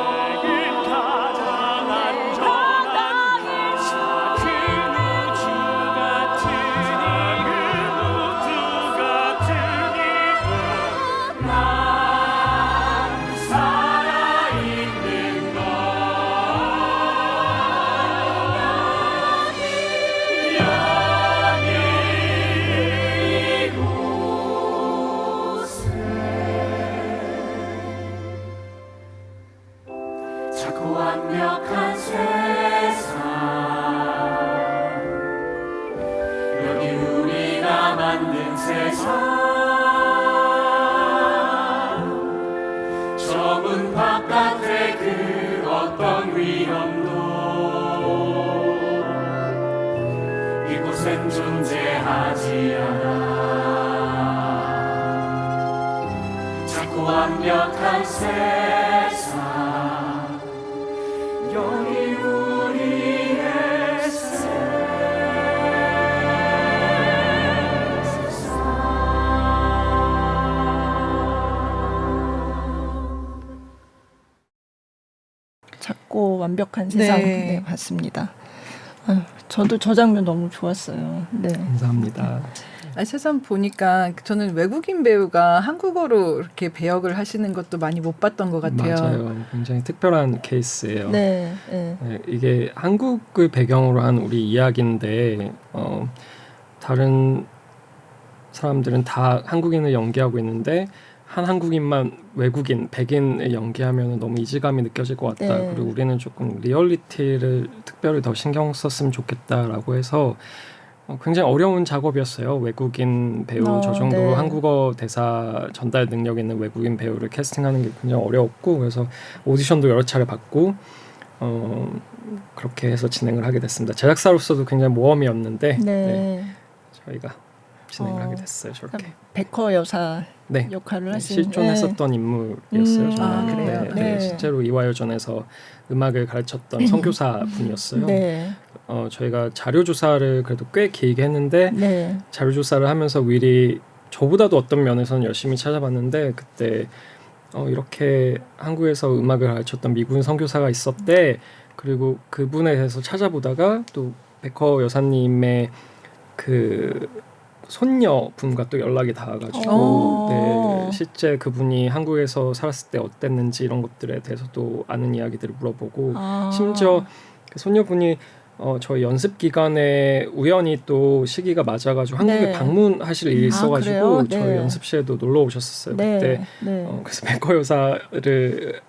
내겐 가장 안전한 작은 우주 같은 난 살아있는 것 여기 이곳에 작고 완벽한 세상 여기 우리가 만든 세상 저 문 바깥에 그 어떤 위험도 이곳엔 존재하지 않아 작고 완벽한 세상 여기 우리의 세상 작고 완벽한 세상 네, 봤습니다. 저도 저 장면 너무 좋았어요. 네. 감사합니다. 새삼 보니까 저는 외국인 배우가 한국어로 이렇게 배역을 하시는 것도 많이 못 봤던 것 같아요. 맞아요. 굉장히 특별한 케이스예요. 네, 네. 네, 이게 한국을 배경으로 한 우리 이야기인데 다른 사람들은 다 한국인을 연기하고 있는데 한 한국인만 외국인 백인을 연기하면 너무 이질감이 느껴질 것 같다. 네. 그리고 우리는 조금 리얼리티를 특별히 더 신경 썼으면 좋겠다라고 해서 굉장히 어려운 작업이었어요. 외국인 배우 저 정도로 네. 한국어 대사 전달 능력 있는 외국인 배우를 캐스팅하는 게 굉장히 어려웠고 그래서 오디션도 여러 차례 받고 그렇게 해서 진행을 하게 됐습니다. 제작사로서도 굉장히 모험이었는데 네, 저희가 진행을 하게 됐어요. 저렇게. 백허 여사 네. 역할을 하신 실존했었던 인물이었어요. 저는. 그래요? 네, 네. 실제로 이화여전에서 음악을 가르쳤던 선교사 분이었어요. 네. 저희가 자료 조사를 그래도 꽤 길게 했는데 네. 자료 조사를 하면서 윌이 저보다도 어떤 면에서는 열심히 찾아봤는데 그때 이렇게 한국에서 음악을 가르쳤던 미군 선교사가 있었대. 그리고 그분에 대해서 찾아보다가 또 백허 여사님의 그 손녀분과 또 연락이 닿아가지고 네, 실제 그분이 한국에서 살았을 때 어땠는지 이런 것들에 대해서도 아는 이야기들을 물어보고 심지어 그 손녀분이 저희 연습 기간에 우연히 또 시기가 맞아가지고 한국에 네. 방문하실 일이 있어가지고 그래요? 저희 네. 연습실에도 놀러 오셨었어요. 네. 그때 네. 그래서 백허 여사를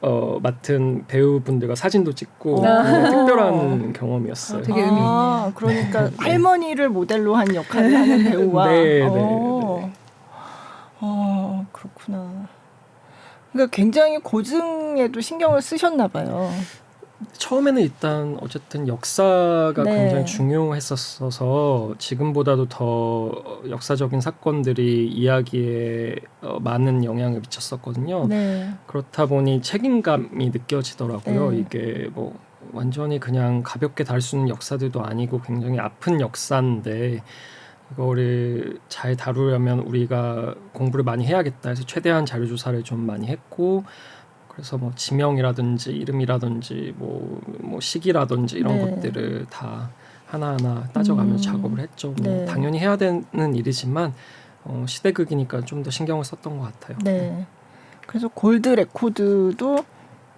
맡은 배우분들과 사진도 찍고 굉장히 특별한 경험이었어요. 되게 의미 있네요. 그러니까 할머니를 모델로 한 역할을 하는 배우와 네, 그렇구나. 그러니까 굉장히 고증에도 신경을 쓰셨나 봐요. 처음에는 일단 어쨌든 역사가 네. 굉장히 중요했었어서 지금보다도 더 역사적인 사건들이 이야기에 많은 영향을 미쳤었거든요. 네. 그렇다 보니 책임감이 느껴지더라고요. 네. 이게 뭐 완전히 그냥 가볍게 다룰 수 있는 역사들도 아니고 굉장히 아픈 역사인데 이거를 잘 다루려면 우리가 공부를 많이 해야겠다 해서 최대한 자료 조사를 좀 많이 했고 그래서 뭐 지명이라든지 이름이라든지 뭐 시기라든지 이런 네. 것들을 다 하나하나 따져가면서 작업을 했죠. 뭐 네. 당연히 해야 되는 일이지만 시대극이니까 좀 더 신경을 썼던 것 같아요. 네. 그래서 골드 레코드도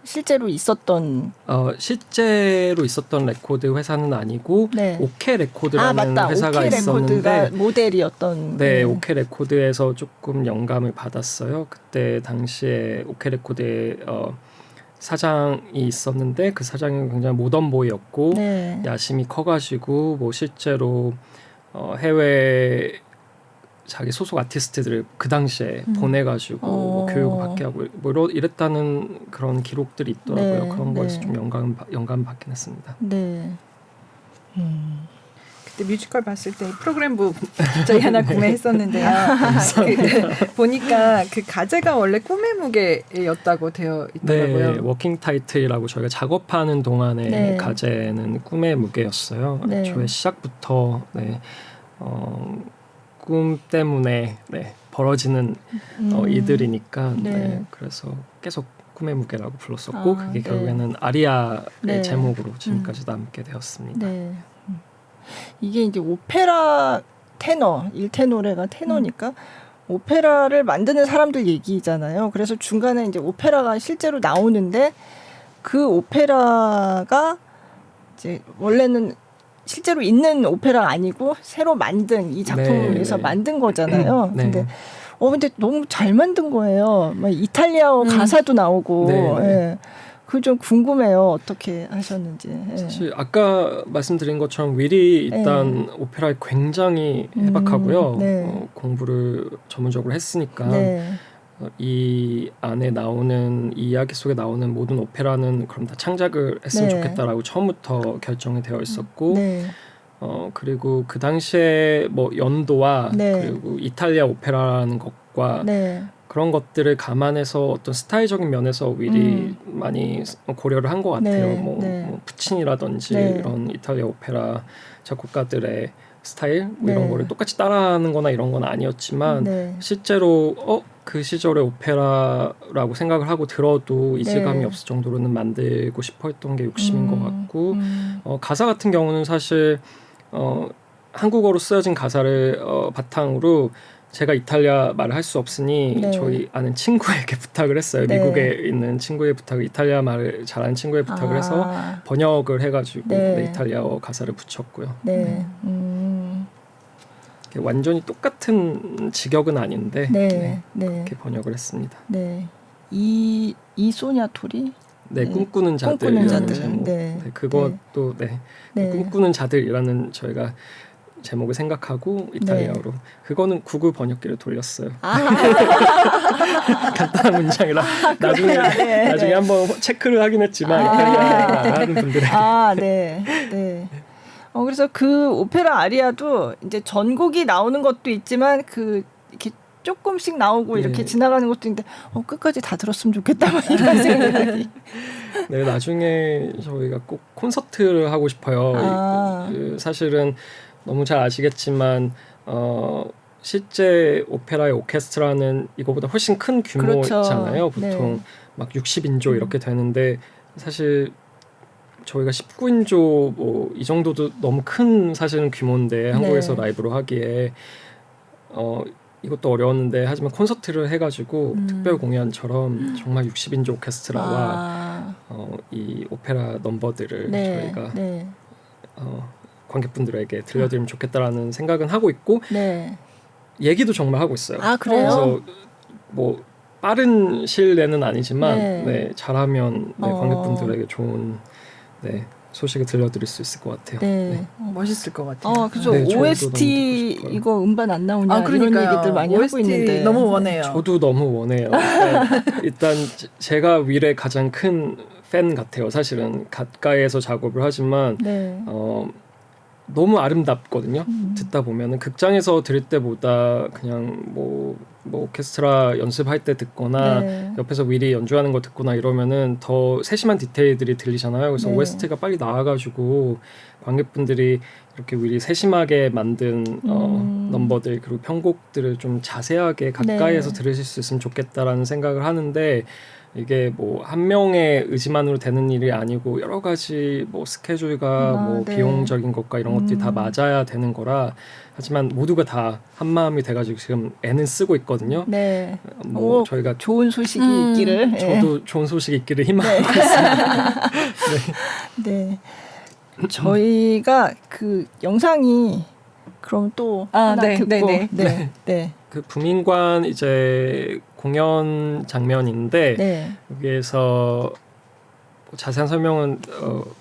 실제로 있었던 실제로 있었던 레코드 회사는 아니고 네. 오케 레코드라는 맞다. 회사가 오케 레코드가 있었는데 모델이었던 네, 오케 레코드에서 조금 영감을 받았어요. 그때 당시에 오케 레코드에 사장이 있었는데 그 사장이 굉장히 모던보이였고 네. 야심이 커가지고 뭐 실제로 해외 자기 소속 아티스트들을 그 당시에 보내가지고 뭐 교육을 받게 하고 뭐 이랬다는 그런 기록들이 있더라고요. 네, 그런 거에서 네. 좀 영감 받긴 했습니다. 네. 그때 뮤지컬 봤을 때 프로그램북 저희 하나 구매했었는데요. 보니까 그 가제가 원래 꿈의 무게였다고 되어 있더라고요. 네, 워킹 타이틀이라고 저희가 작업하는 동안에 네. 가제는 꿈의 무게였어요. 네. 저의 시작부터 꿈 때문에 벌어지는 이들이니까 네. 그래서 계속 꿈의 무게라고 불렀었고 그게 네. 결국에는 아리아의 네. 제목으로 지금까지 남게 되었습니다. 네. 이게 이제 오페라 테너, 1테노레가 테너니까 오페라를 만드는 사람들 얘기잖아요. 그래서 중간에 이제 오페라가 실제로 나오는데 그 오페라가 이제 원래는 실제로 있는 오페라 아니고 새로 만든 이 작품을 네, 위해서 네. 만든 거잖아요. 네. 근데 너무 잘 만든 거예요. 막 이탈리아어 가사도 나오고. 네. 예. 그거 좀 궁금해요. 어떻게 하셨는지. 예. 사실 아까 말씀드린 것처럼 윌이 일단 오페라에 굉장히 해박하고요. 네. 공부를 전문적으로 했으니까 네. 이 안에 나오는 이 이야기 속에 나오는 모든 오페라는 그럼 다 창작을 했으면 네. 좋겠다라고 처음부터 결정이 되어 있었고 네. 그리고 그 당시에 뭐 연도와 네. 그리고 이탈리아 오페라라는 것과 네. 그런 것들을 감안해서 어떤 스타일적인 면에서 윌이 많이 고려를 한 것 같아요. 네, 뭐 네. 푸치니라든지 네. 이런 이탈리아 오페라 작곡가들의 스타일 뭐 네. 이런 거를 똑같이 따라하는 거나 이런 건 아니었지만 네. 실제로 그 시절의 오페라라고 생각을 하고 들어도 이질감이 네. 없을 정도로는 만들고 싶어 했던 게 욕심인 것 같고 음. 가사 같은 경우는 사실 한국어로 쓰여진 가사를 바탕으로 제가 이탈리아 말을 할 수 없으니 네. 저희 아는 친구에게 부탁을 했어요. 네. 미국에 있는 친구의 부탁을 이탈리아 말을 잘하는 친구의 부탁을 해서 아. 번역을 해가지고 네. 네, 이탈리아어 가사를 붙였고요. 네. 이렇게 완전히 똑같은 직역은 아닌데 네. 네, 네. 그렇게 번역을 했습니다. 네. 이 소냐토리? 네, 네. 꿈꾸는 자들. 꿈꾸는 자들. 제목. 네. 네, 그것도 네. 네. 꿈꾸는 자들이라는 저희가 제목을 생각하고 이탈리아어로 그거는 구글 번역기를 돌렸어요. 간단한 문장이라 나중에 네. 나중에 한번 체크를 하긴 했지만 이탈리아어 하는 분들에게 네. 네. 그래서 그 오페라 아리아도 이제 전곡이 나오는 것도 있지만 그 이렇게 조금씩 나오고 네. 이렇게 지나가는 것도 있는데 끝까지 다 들었으면 좋겠다 막 이런 생각이. 네, 나중에 저희가 꼭 콘서트를 하고 싶어요. 사실은 너무 잘 아시겠지만 실제 오페라의 오케스트라는 이거보다 훨씬 큰 규모잖아요. 그렇죠. 보통 네. 막 60인조 이렇게 되는데 사실 저희가 19인조 뭐 이 정도도 너무 큰 사실은 규모인데 한국에서 라이브로 하기에 이것도 어려웠는데 하지만 콘서트를 해가지고 특별 공연처럼 정말 60인조 오케스트라와 이 오페라 넘버들을 네. 저희가 네. 관객분들에게 들려드리면 좋겠다라는 생각은 하고 있고 네. 얘기도 정말 하고 있어요. 그래요? 그래서 뭐 빠른 시일 내는 아니지만 네. 잘하면 관객분들에게 좋은 소식을 들려드릴 수 있을 것 같아요. 네. 멋있을 것 같아요. 그래서 네, 저도 너무 OST 듣고 싶어요. 이거 음반 안 나오냐 이런 그러니까요. 얘기들 많이 OST 하고 있는데 너무 원해요. 저도 너무 원해요. 일단 제가 윌의 가장 큰 팬 같아요. 사실은 가까이에서 작업을 하지만 네. 너무 아름답거든요. 듣다 보면은 극장에서 들을 때보다 그냥 뭐 오케스트라 연습할 때 듣거나 네. 옆에서 윌이 연주하는 거 듣거나 이러면은 더 세심한 디테일들이 들리잖아요. 그래서 네. OST가 빨리 나와가지고 관객분들이 이렇게 윌이 세심하게 만든 넘버들 그리고 편곡들을 좀 자세하게 가까이에서 들으실 수 있으면 좋겠다라는 생각을 하는데 이게 뭐 한 명의 의지만으로 되는 일이 아니고 여러 가지 뭐 스케줄과 네. 비용적인 것과 이런 것들이 다 맞아야 되는 거라 하지만 모두가 다 한 마음이 돼가지고 지금 애는 쓰고 있거든요. 네. 뭐 저희가 좋은 소식이 있기를. 저도 좋은 소식이 있기를 희망하고 있습니다. 네. 저희가 그 영상이 그럼 또 하나 네, 듣고 네, 네. 그 부민관 이제 공연 장면인데 네. 여기에서 자세한 설명은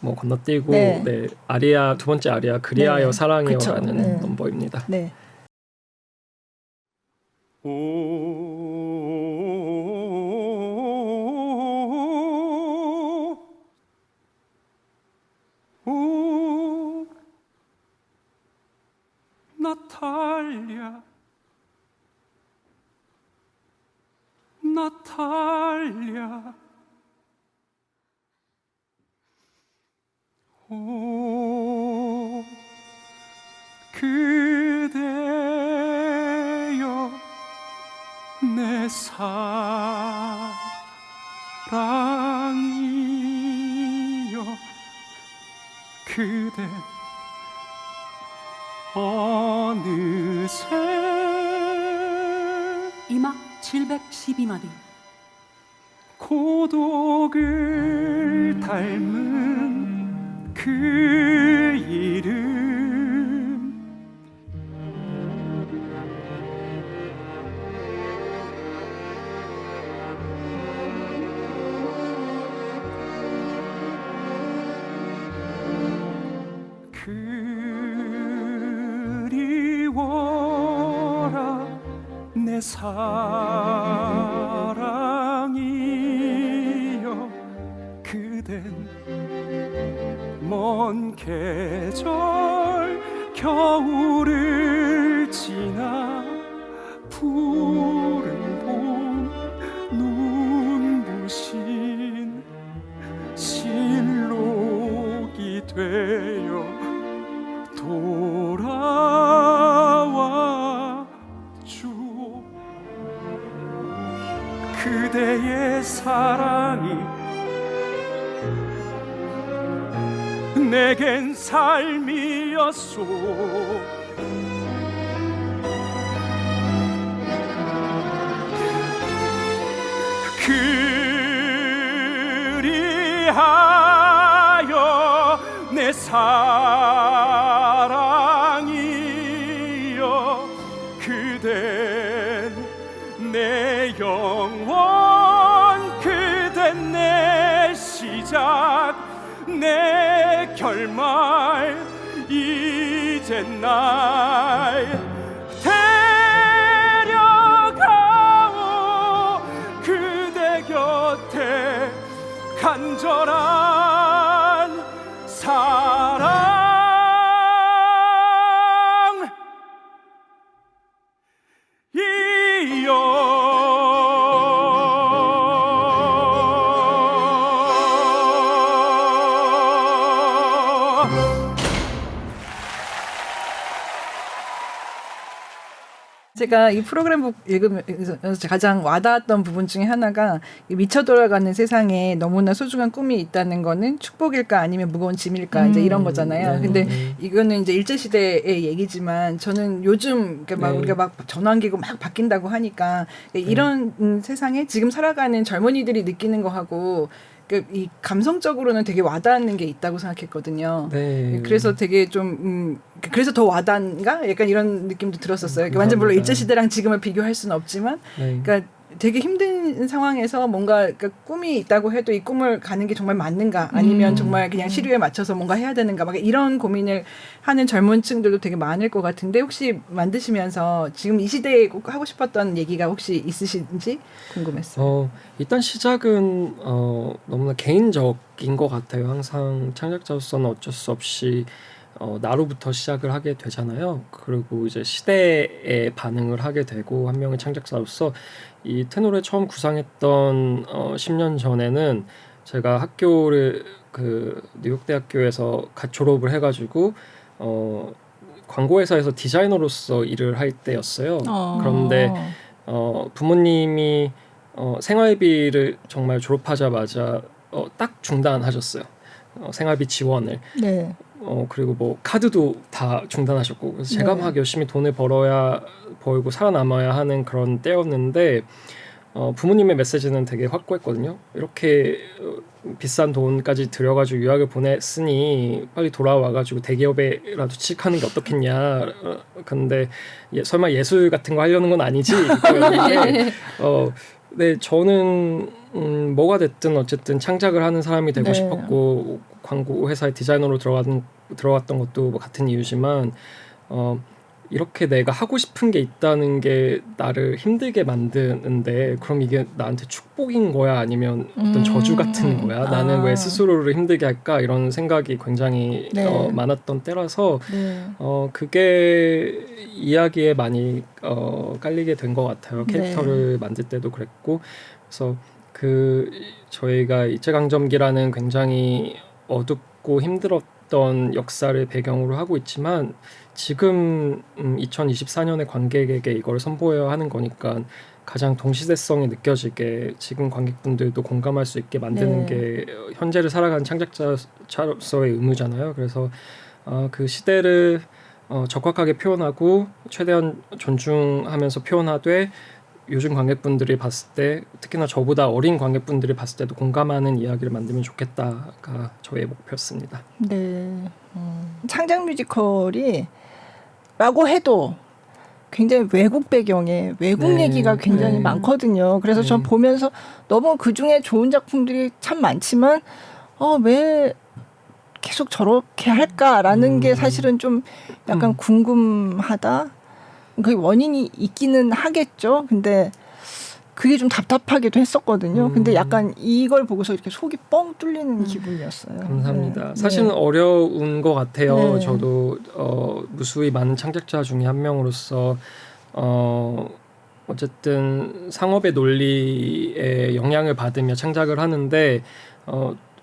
뭐 건너뛰고 네. 아리아 두 번째 아리아 그리하여 네. 사랑해요라는 그쵸. 네. 넘버입니다. 네. 나탈리아 나탈리아 오 그대여 내 사랑이여 그대 어느새 이막 712마디 고독을 닮은 그 이름 그리워라 내 사랑이여 그댄 먼 계절 겨울을 지나 푸른 봄 눈부신 실록이 되어 돌아 그대의 사랑이 내겐 삶이었소. 그리하여 내 사랑이여 그댄 내 영원 그댄 내 시작 내 결말 이젠 날 데려가오 그대 곁에 간절한 사랑 제가 이 프로그램 읽으면서 가장 와닿았던 부분 중에 하나가 이 미쳐 돌아가는 세상에 너무나 소중한 꿈이 있다는 거는 축복일까 아니면 무거운 짐일까 이제 이런 거잖아요. 근데 이거는 이제 일제 시대의 얘기지만 저는 요즘 막 우리가 막 전환기고 막 바뀐다고 하니까 이런 세상에 지금 살아가는 젊은이들이 느끼는 거하고 이 감성적으로는 되게 와닿는 게 있다고 생각했거든요. 네. 그래서 되게 좀 그래서 더 와닿는가? 약간 이런 느낌도 들었었어요. 그러니까 완전 물론 일제 시대랑 지금을 비교할 수는 없지만, 그러니까 되게 힘든 상황에서 뭔가 그러니까 꿈이 있다고 해도 이 꿈을 가는 게 정말 맞는가? 아니면 정말 그냥 시류에 맞춰서 뭔가 해야 되는가? 막 이런 고민을 하는 젊은층들도 되게 많을 것 같은데 혹시 만드시면서 지금 이 시대에 꼭 하고 싶었던 얘기가 혹시 있으신지 궁금했어요. 일단 시작은 너무나 개인적인 것 같아요. 항상 창작자로서는 어쩔 수 없이 나로부터 시작을 하게 되잖아요. 그리고 이제 시대에 반응을 하게 되고 한 명의 창작자로서 이 테노를 처음 구상했던 10년 전에는 제가 학교를 그 뉴욕대학교에서 갓 졸업을 해가지고 광고회사에서 디자이너로서 일을 할 때였어요. 그런데 부모님이 생활비를 정말 졸업하자마자 딱 중단하셨어요. 생활비 지원을. 네. 그리고 뭐 카드도 다 중단하셨고 그래서 제가 네. 막 열심히 돈을 벌고 살아남아야 하는 그런 때였는데 부모님의 메시지는 되게 확고했거든요. 이렇게 비싼 돈까지 들여가지고 유학을 보냈으니 빨리 돌아와가지고 대기업에라도 취직하는 게 어떻겠냐. 근데 설마 예술 같은 거 하려는 건 아니지? 이거였는데 네, 저는 뭐가 됐든 어쨌든 창작을 하는 사람이 되고 네. 싶었고 광고 회사에 디자이너로 들어갔던 것도 뭐 같은 이유지만 이렇게 내가 하고 싶은 게 있다는 게 나를 힘들게 만드는데 그럼 이게 나한테 축복인 거야 아니면 어떤 저주 같은 거야? 나는 왜 스스로를 힘들게 할까? 이런 생각이 굉장히 네. 많았던 때라서 네. 그게 이야기에 많이 깔리게 된 것 같아요. 캐릭터를 만들 때도 그랬고 그래서 저희가 일제강점기라는 굉장히 어둡고 힘들었던 역사를 배경으로 하고 있지만 지금 2024년의 관객에게 이걸 선보여야 하는 거니까 가장 동시대성이 느껴지게 지금 관객분들도 공감할 수 있게 만드는 게 현재를 살아가는 창작자로서의 의무잖아요. 그래서 그 시대를 적확하게 표현하고 최대한 존중하면서 표현하되 요즘 관객분들이 봤을 때 특히나 저보다 어린 관객분들이 봤을 때도 공감하는 이야기를 만들면 좋겠다가 저의 목표였습니다. 네. 창작 뮤지컬이 라고 해도 굉장히 외국 배경에 외국 네. 얘기가 굉장히 네. 많거든요. 그래서 전 보면서 너무 그중에 좋은 작품들이 참 많지만 왜 계속 저렇게 할까라는 게 사실은 좀 약간 궁금하다. 그 원인이 있기는 하겠죠. 근데 그게 좀 답답하기도 했었거든요. 근데 약간 이걸 보고서 이렇게 속이 뻥 뚫리는 기분이었어요. 감사합니다. 네. 사실은 어려운 것 같아요. 네. 저도 무수히 많은 창작자 중에 한 명으로서 어쨌든 상업의 논리에 영향을 받으며 창작을 하는데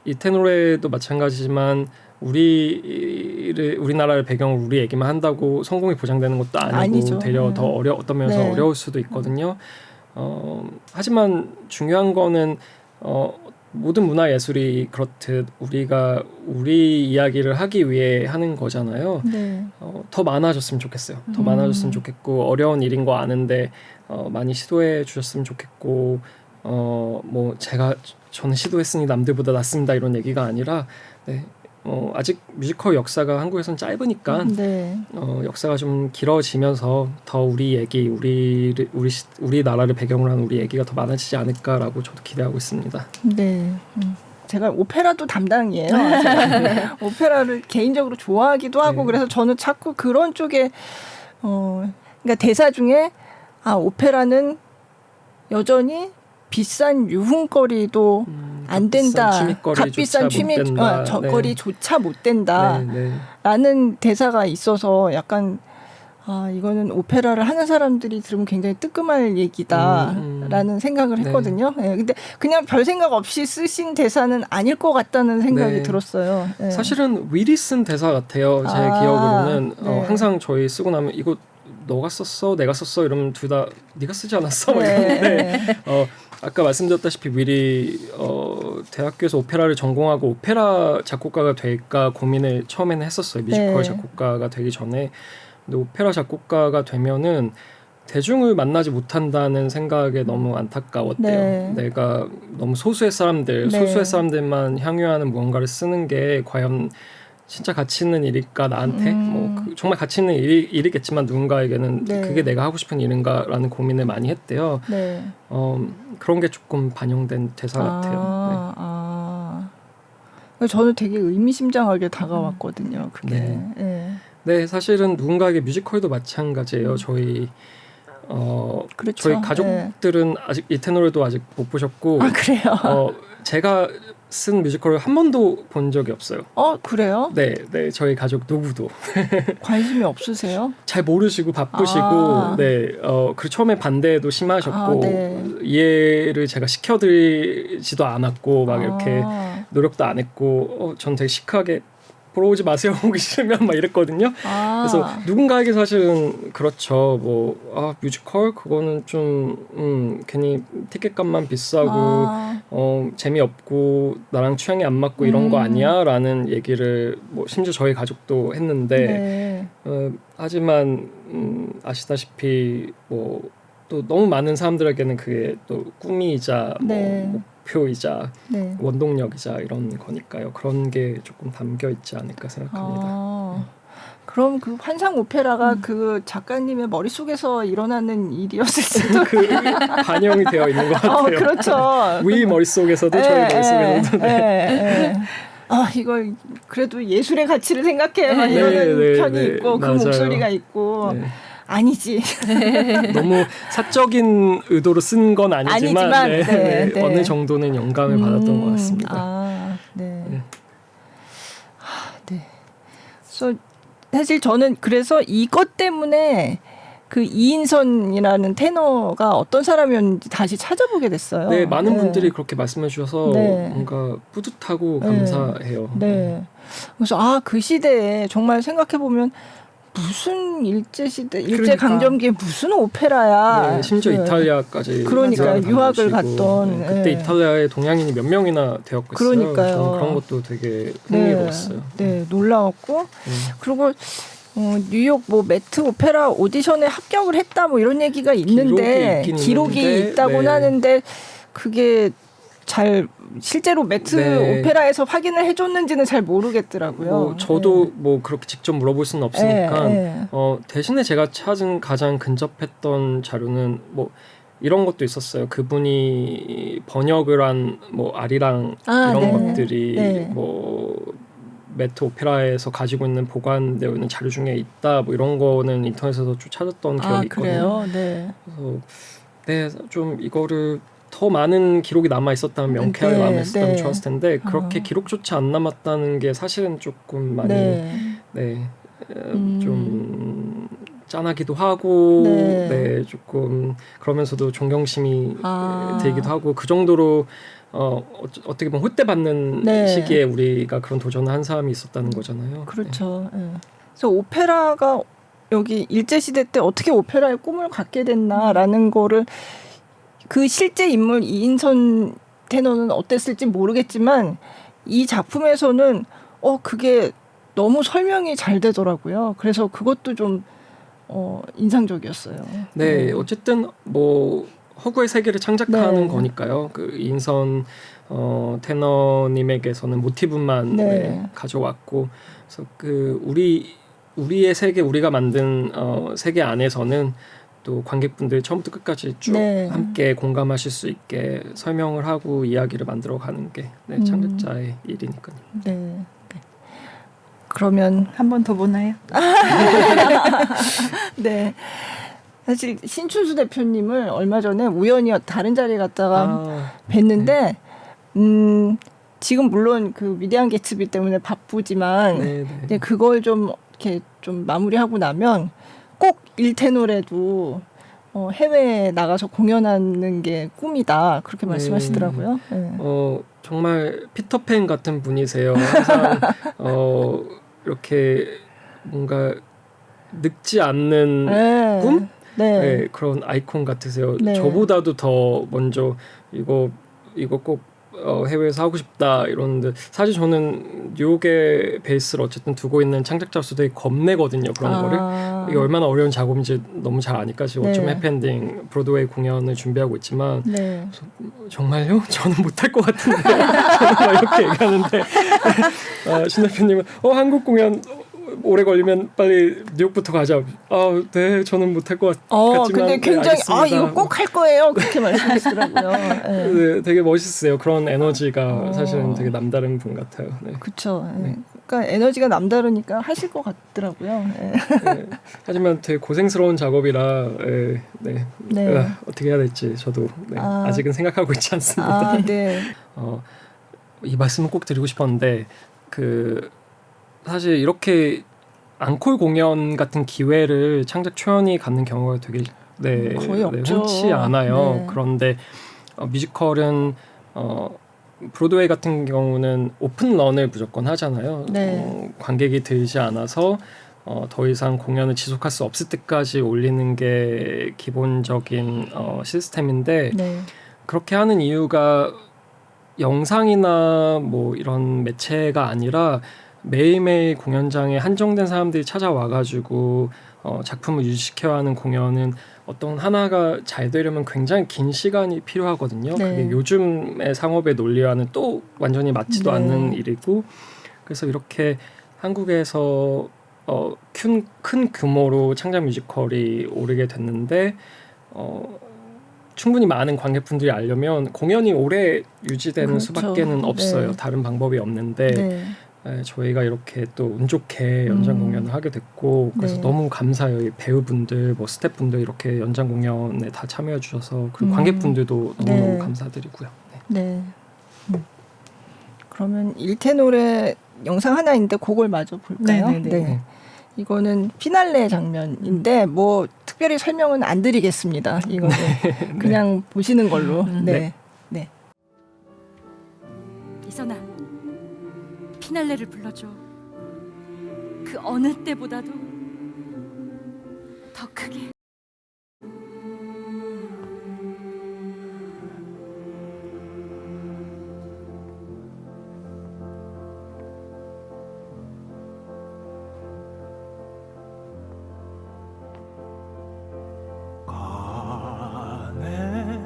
이 테노레도 마찬가지지만 우리나라를 배경으로 우리 얘기만 한다고 성공이 보장되는 것도 아니고 아니죠. 되려 더 어떤 면에서 네. 어려울 수도 있거든요. 하지만 중요한 거는 모든 문화 예술이 그렇듯 우리가 우리 이야기를 하기 위해 하는 거잖아요. 네. 더 많아졌으면 좋겠어요. 더 많아졌으면 좋겠고 어려운 일인 거 아는데 많이 시도해 주셨으면 좋겠고 뭐 저는 시도했으니 남들보다 낫습니다 이런 얘기가 아니라 네, 아직 뮤지컬 역사가 한국에선 짧으니까 네. 역사가 좀 길어지면서 더 우리 얘기, 우리 나라를 배경으로 한 우리 얘기가 더 많아지지 않을까라고 저도 기대하고 있습니다. 네. 제가 오페라도 담당이에요. 제가 오페라를 개인적으로 좋아하기도 하고 네. 그래서 저는 자꾸 그런 쪽에 그러니까 대사 중에 오페라는 여전히 비싼 유흥거리도 안 된다. 값비싼 취미거리조차 못 된다. 라는 대사가 있어서 약간 이거는 오페라를 하는 사람들이 들으면 굉장히 뜨끔할 얘기다라는 생각을 했거든요. 네. 근데 그냥 별 생각 없이 쓰신 대사는 아닐 것 같다는 생각이 네. 들었어요. 네. 사실은 미리 쓴 대사 같아요. 제 기억으로는 네. 항상 저희 쓰고 나면 이거 너가 썼어, 내가 썼어 이러면 둘 다 네가 쓰지 않았어 막 네. 이러는데 아까 말씀드렸다시피 미리 대학교에서 오페라를 전공하고 오페라 작곡가가 될까 고민을 처음에는 했었어요. 뮤지컬 네. 작곡가가 되기 전에. 근데 오페라 작곡가가 되면은 대중을 만나지 못한다는 생각에 너무 안타까웠대요. 네. 내가 너무 소수의 사람들만 향유하는 무언가를 쓰는 게 과연 진짜 가치 있는 일일까 나한테 정말 가치 있는 일이겠지만 누군가에게는 네. 그게 내가 하고 싶은 일인가라는 고민을 많이 했대요. 네. 그런 게 조금 반영된 대사 같아요. 저는 되게 의미심장하게 다가왔거든요. 그게. 네. 네. 네, 사실은 누군가에게 뮤지컬도 마찬가지예요. 저희 그렇죠. 저희 가족들은 아직 이태노래도 아직 못 보셨고 그래요? 제가 쓴 뮤지컬을 한 번도 본 적이 없어요. 그래요? 네, 저희 가족 누구도 관심이 없으세요? 잘 모르시고 바쁘시고, 그리고 처음에 반대도 심하셨고 네. 이해를 제가 시켜드리지도 않았고 막 이렇게 노력도 안 했고, 전 되게 시크하게 보러 오지 마세요. 오기 싫으면 막 이랬거든요. 그래서 누군가에게 사실은 그렇죠. 뮤지컬 그거는 좀 괜히 티켓값만 비싸고 재미없고 나랑 취향이 안 맞고 이런 거 아니야라는 얘기를 심지어 저희 가족도 했는데 하지만 아시다시피 또 너무 많은 사람들에게는 그게 또 꿈이자 목표이자 원동력이자 이런 거니까요. 그런 게 조금 담겨 있지 않을까 생각합니다. 그럼 그 환상 오페라가 그 작가님의 머릿속에서 일어나는 일이었을 수도 반영이 되어 있는 것 같아요. 그렇죠. 우리 머릿속에서도 저희 머릿속에서도. 이걸 그래도 예술의 가치를 생각해 이러는 편이 있고 맞아요. 그 목소리가 있고 아니지. 너무 사적인 의도로 쓴 건 아니지만 어느 정도는 영감을 받았던 것 같습니다. 그래서 사실 저는 그래서 이것 때문에 그 이인선이라는 테너가 어떤 사람이었는지 다시 찾아보게 됐어요. 네, 많은 분들이 그렇게 말씀해 주셔서 뭔가 뿌듯하고 감사해요. 그래서 그 시대에 정말 생각해 보면 무슨 일제 강점기에 무슨 오페라야. 심지어 이탈리아까지 그러니까 유학을 갔던 그때 이탈리아에 동양인이 몇 명이나 되었겠어요. 그러니까요. 저는 그런 것도 되게 흥미로웠어요. 놀라웠고 그리고 뉴욕 매트 오페라 오디션에 합격을 했다 이런 얘기가 있는데 기록이 있다고는 하는데 그게 잘 실제로 매트 오페라에서 확인을 해줬는지는 잘 모르겠더라고요. 저도 그렇게 직접 물어볼 수는 없으니까 대신에 제가 찾은 가장 근접했던 자료는 이런 것도 있었어요. 그분이 번역을 한 아리랑 이런 것들이 매트 오페라에서 가지고 있는 보관되어 있는 자료 중에 있다 이런 거는 인터넷에서 좀 찾았던 기억이 있거든요. 그래요? 그래서 좀 이거를 더 많은 기록이 남아 있었다면 명쾌하게 남아 있었다면 좋았을 텐데 그렇게 기록조차 안 남았다는 게 사실은 조금 많이 좀 짠하기도 하고 조금 그러면서도 존경심이 들기도 하고 그 정도로 어떻게 보면 홀대받는 시기에 우리가 그런 도전을 한 사람이 있었다는 거잖아요. 그렇죠. 그래서 오페라가 여기 일제시대 때 어떻게 오페라의 꿈을 갖게 됐나라는 거를 그 실제 인물 이인선 테너는 어땠을지 모르겠지만 이 작품에서는 그게 너무 설명이 잘 되더라고요. 그래서 그것도 좀 인상적이었어요. 네, 어쨌든 뭐 허구의 세계를 창작하는 네. 거니까요. 그 인선 테너님에게서는 모티브만 네. 네, 가져왔고, 그래서 그 우리의 세계, 우리가 만든 세계 안에서는 또 관객분들이 처음부터 끝까지 쭉 네. 함께 공감하실 수 있게 설명을 하고 이야기를 만들어가는 게 네, 창작자의 일이니까요. 네. 네. 그러면 한 번 더 보나요? 네. 사실 신춘수 대표님을 얼마 전에 우연히 다른 자리에 갔다가 뵀는데 지금 물론 그 위대한 개츠비 때문에 바쁘지만 네, 네. 근데 그걸 좀 이렇게 좀 마무리하고 나면 꼭 일테노래도 해외에 나가서 공연하는 게 꿈이다 그렇게 말씀하시더라고요. 네. 정말 피터팬 같은 분이세요. 항상 이렇게 뭔가 늙지 않는 네. 꿈? 네. 네, 그런 아이콘 같으세요. 네. 저보다도 더 먼저 이거 꼭 해외에서 하고 싶다 이러는데 사실 저는 뉴욕에 베이스를 어쨌든 두고 있는 창작자로서 되게 겁내거든요. 그런 거를. 이게 얼마나 어려운 작업인지 너무 잘 아니까 지금 네. 어쩜 해피엔딩 브로드웨이 공연을 준비하고 있지만 네. 정말요? 저는 못할 것 같은데 저는 막 이렇게 얘기하는데 신 대표님은 한국 공연 오래 걸리면 빨리 뉴욕부터 가자. 네, 저는 못할 것 같지만 근데 굉장히 네, 이거 꼭 할 거예요. 그렇게 말씀하시더라고요. 네. 네, 되게 멋있으세요. 그런 에너지가 사실은 되게 남다른 분 같아요. 네. 그렇죠. 그러니까 에너지가 남다르니까 하실 것 같더라고요. 네. 네. 하지만 되게 고생스러운 작업이라 네. 네. 어떻게 해야 될지 저도 아직은 생각하고 있지 않습니다. 네. 이 말씀을 꼭 드리고 싶었는데 사실 이렇게 앙콜 공연 같은 기회를 창작 초연이 갖는 경우가 되게 거의 없죠. 흔치 않아요. 네. 그런데 뮤지컬은 브로드웨이 같은 경우는 오픈런을 무조건 하잖아요. 네. 관객이 들지 않아서 더 이상 공연을 지속할 수 없을 때까지 올리는 게 기본적인 시스템인데 네. 그렇게 하는 이유가 영상이나 뭐 이런 매체가 아니라 매일매일 공연장에 한정된 사람들이 찾아와가지고 작품을 유지시켜야 하는 공연은 어떤 하나가 잘 되려면 굉장히 긴 시간이 필요하거든요. 네. 그게 요즘의 상업의 논리와는 또 완전히 맞지도 네. 않는 일이고 그래서 이렇게 한국에서 큰 규모로 창작 뮤지컬이 오르게 됐는데 충분히 많은 관객분들이 알려면 공연이 오래 유지되는 그렇죠. 수밖에는 없어요. 네. 다른 방법이 없는데 네. 저희가 이렇게 또 운 좋게 연장 공연을 하게 됐고 그래서 네. 너무 감사해요. 이 배우분들, 뭐 스태프분들 이렇게 연장 공연에 다 참여해 주셔서 그리고 관객분들도 너무너무 네. 감사드리고요. 네. 네. 그러면 일테노래 영상 하나 있는데 그걸 마저 볼까요? 네, 네, 네. 이거는 피날레 장면인데 뭐 특별히 설명은 안 드리겠습니다. 이거는 그냥 보시는 걸로. 네. 네. 이선아, 피날레를 불러줘. 그 어느 때보다도 더 크게. 가네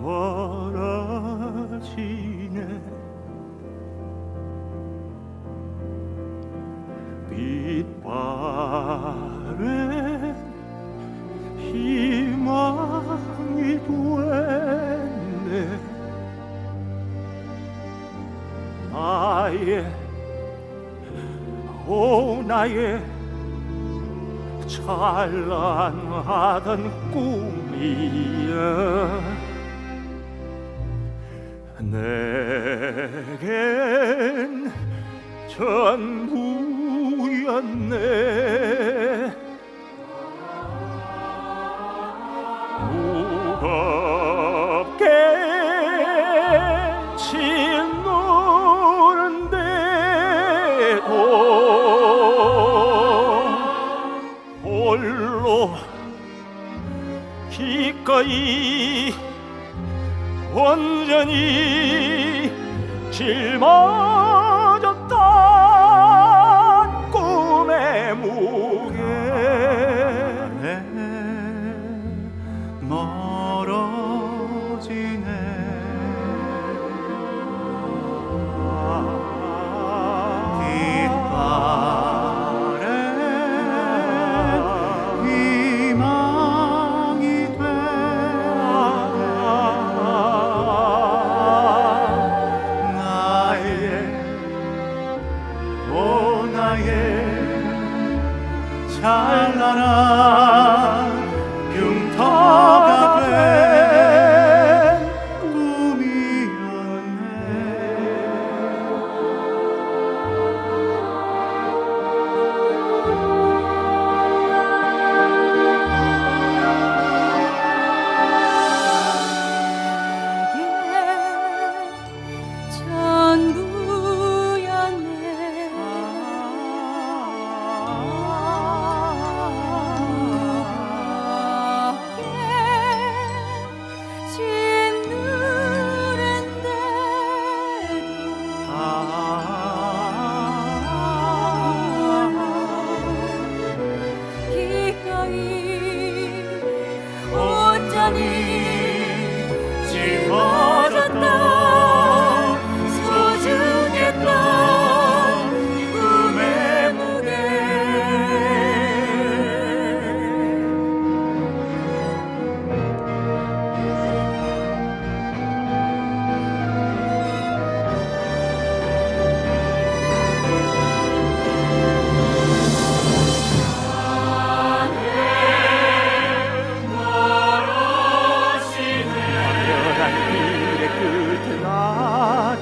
멀어지네 빛바래 희망이 됐네 나의 찬란하던 꿈이야 내겐 전부였네 무겁게 짓누른데도 홀로 기껏 온전히 짊어졌던 꿈의 무게 멀어지네. 깃발에 희망이 돼 나의 찬란한 흉터가 된 꿈이었네.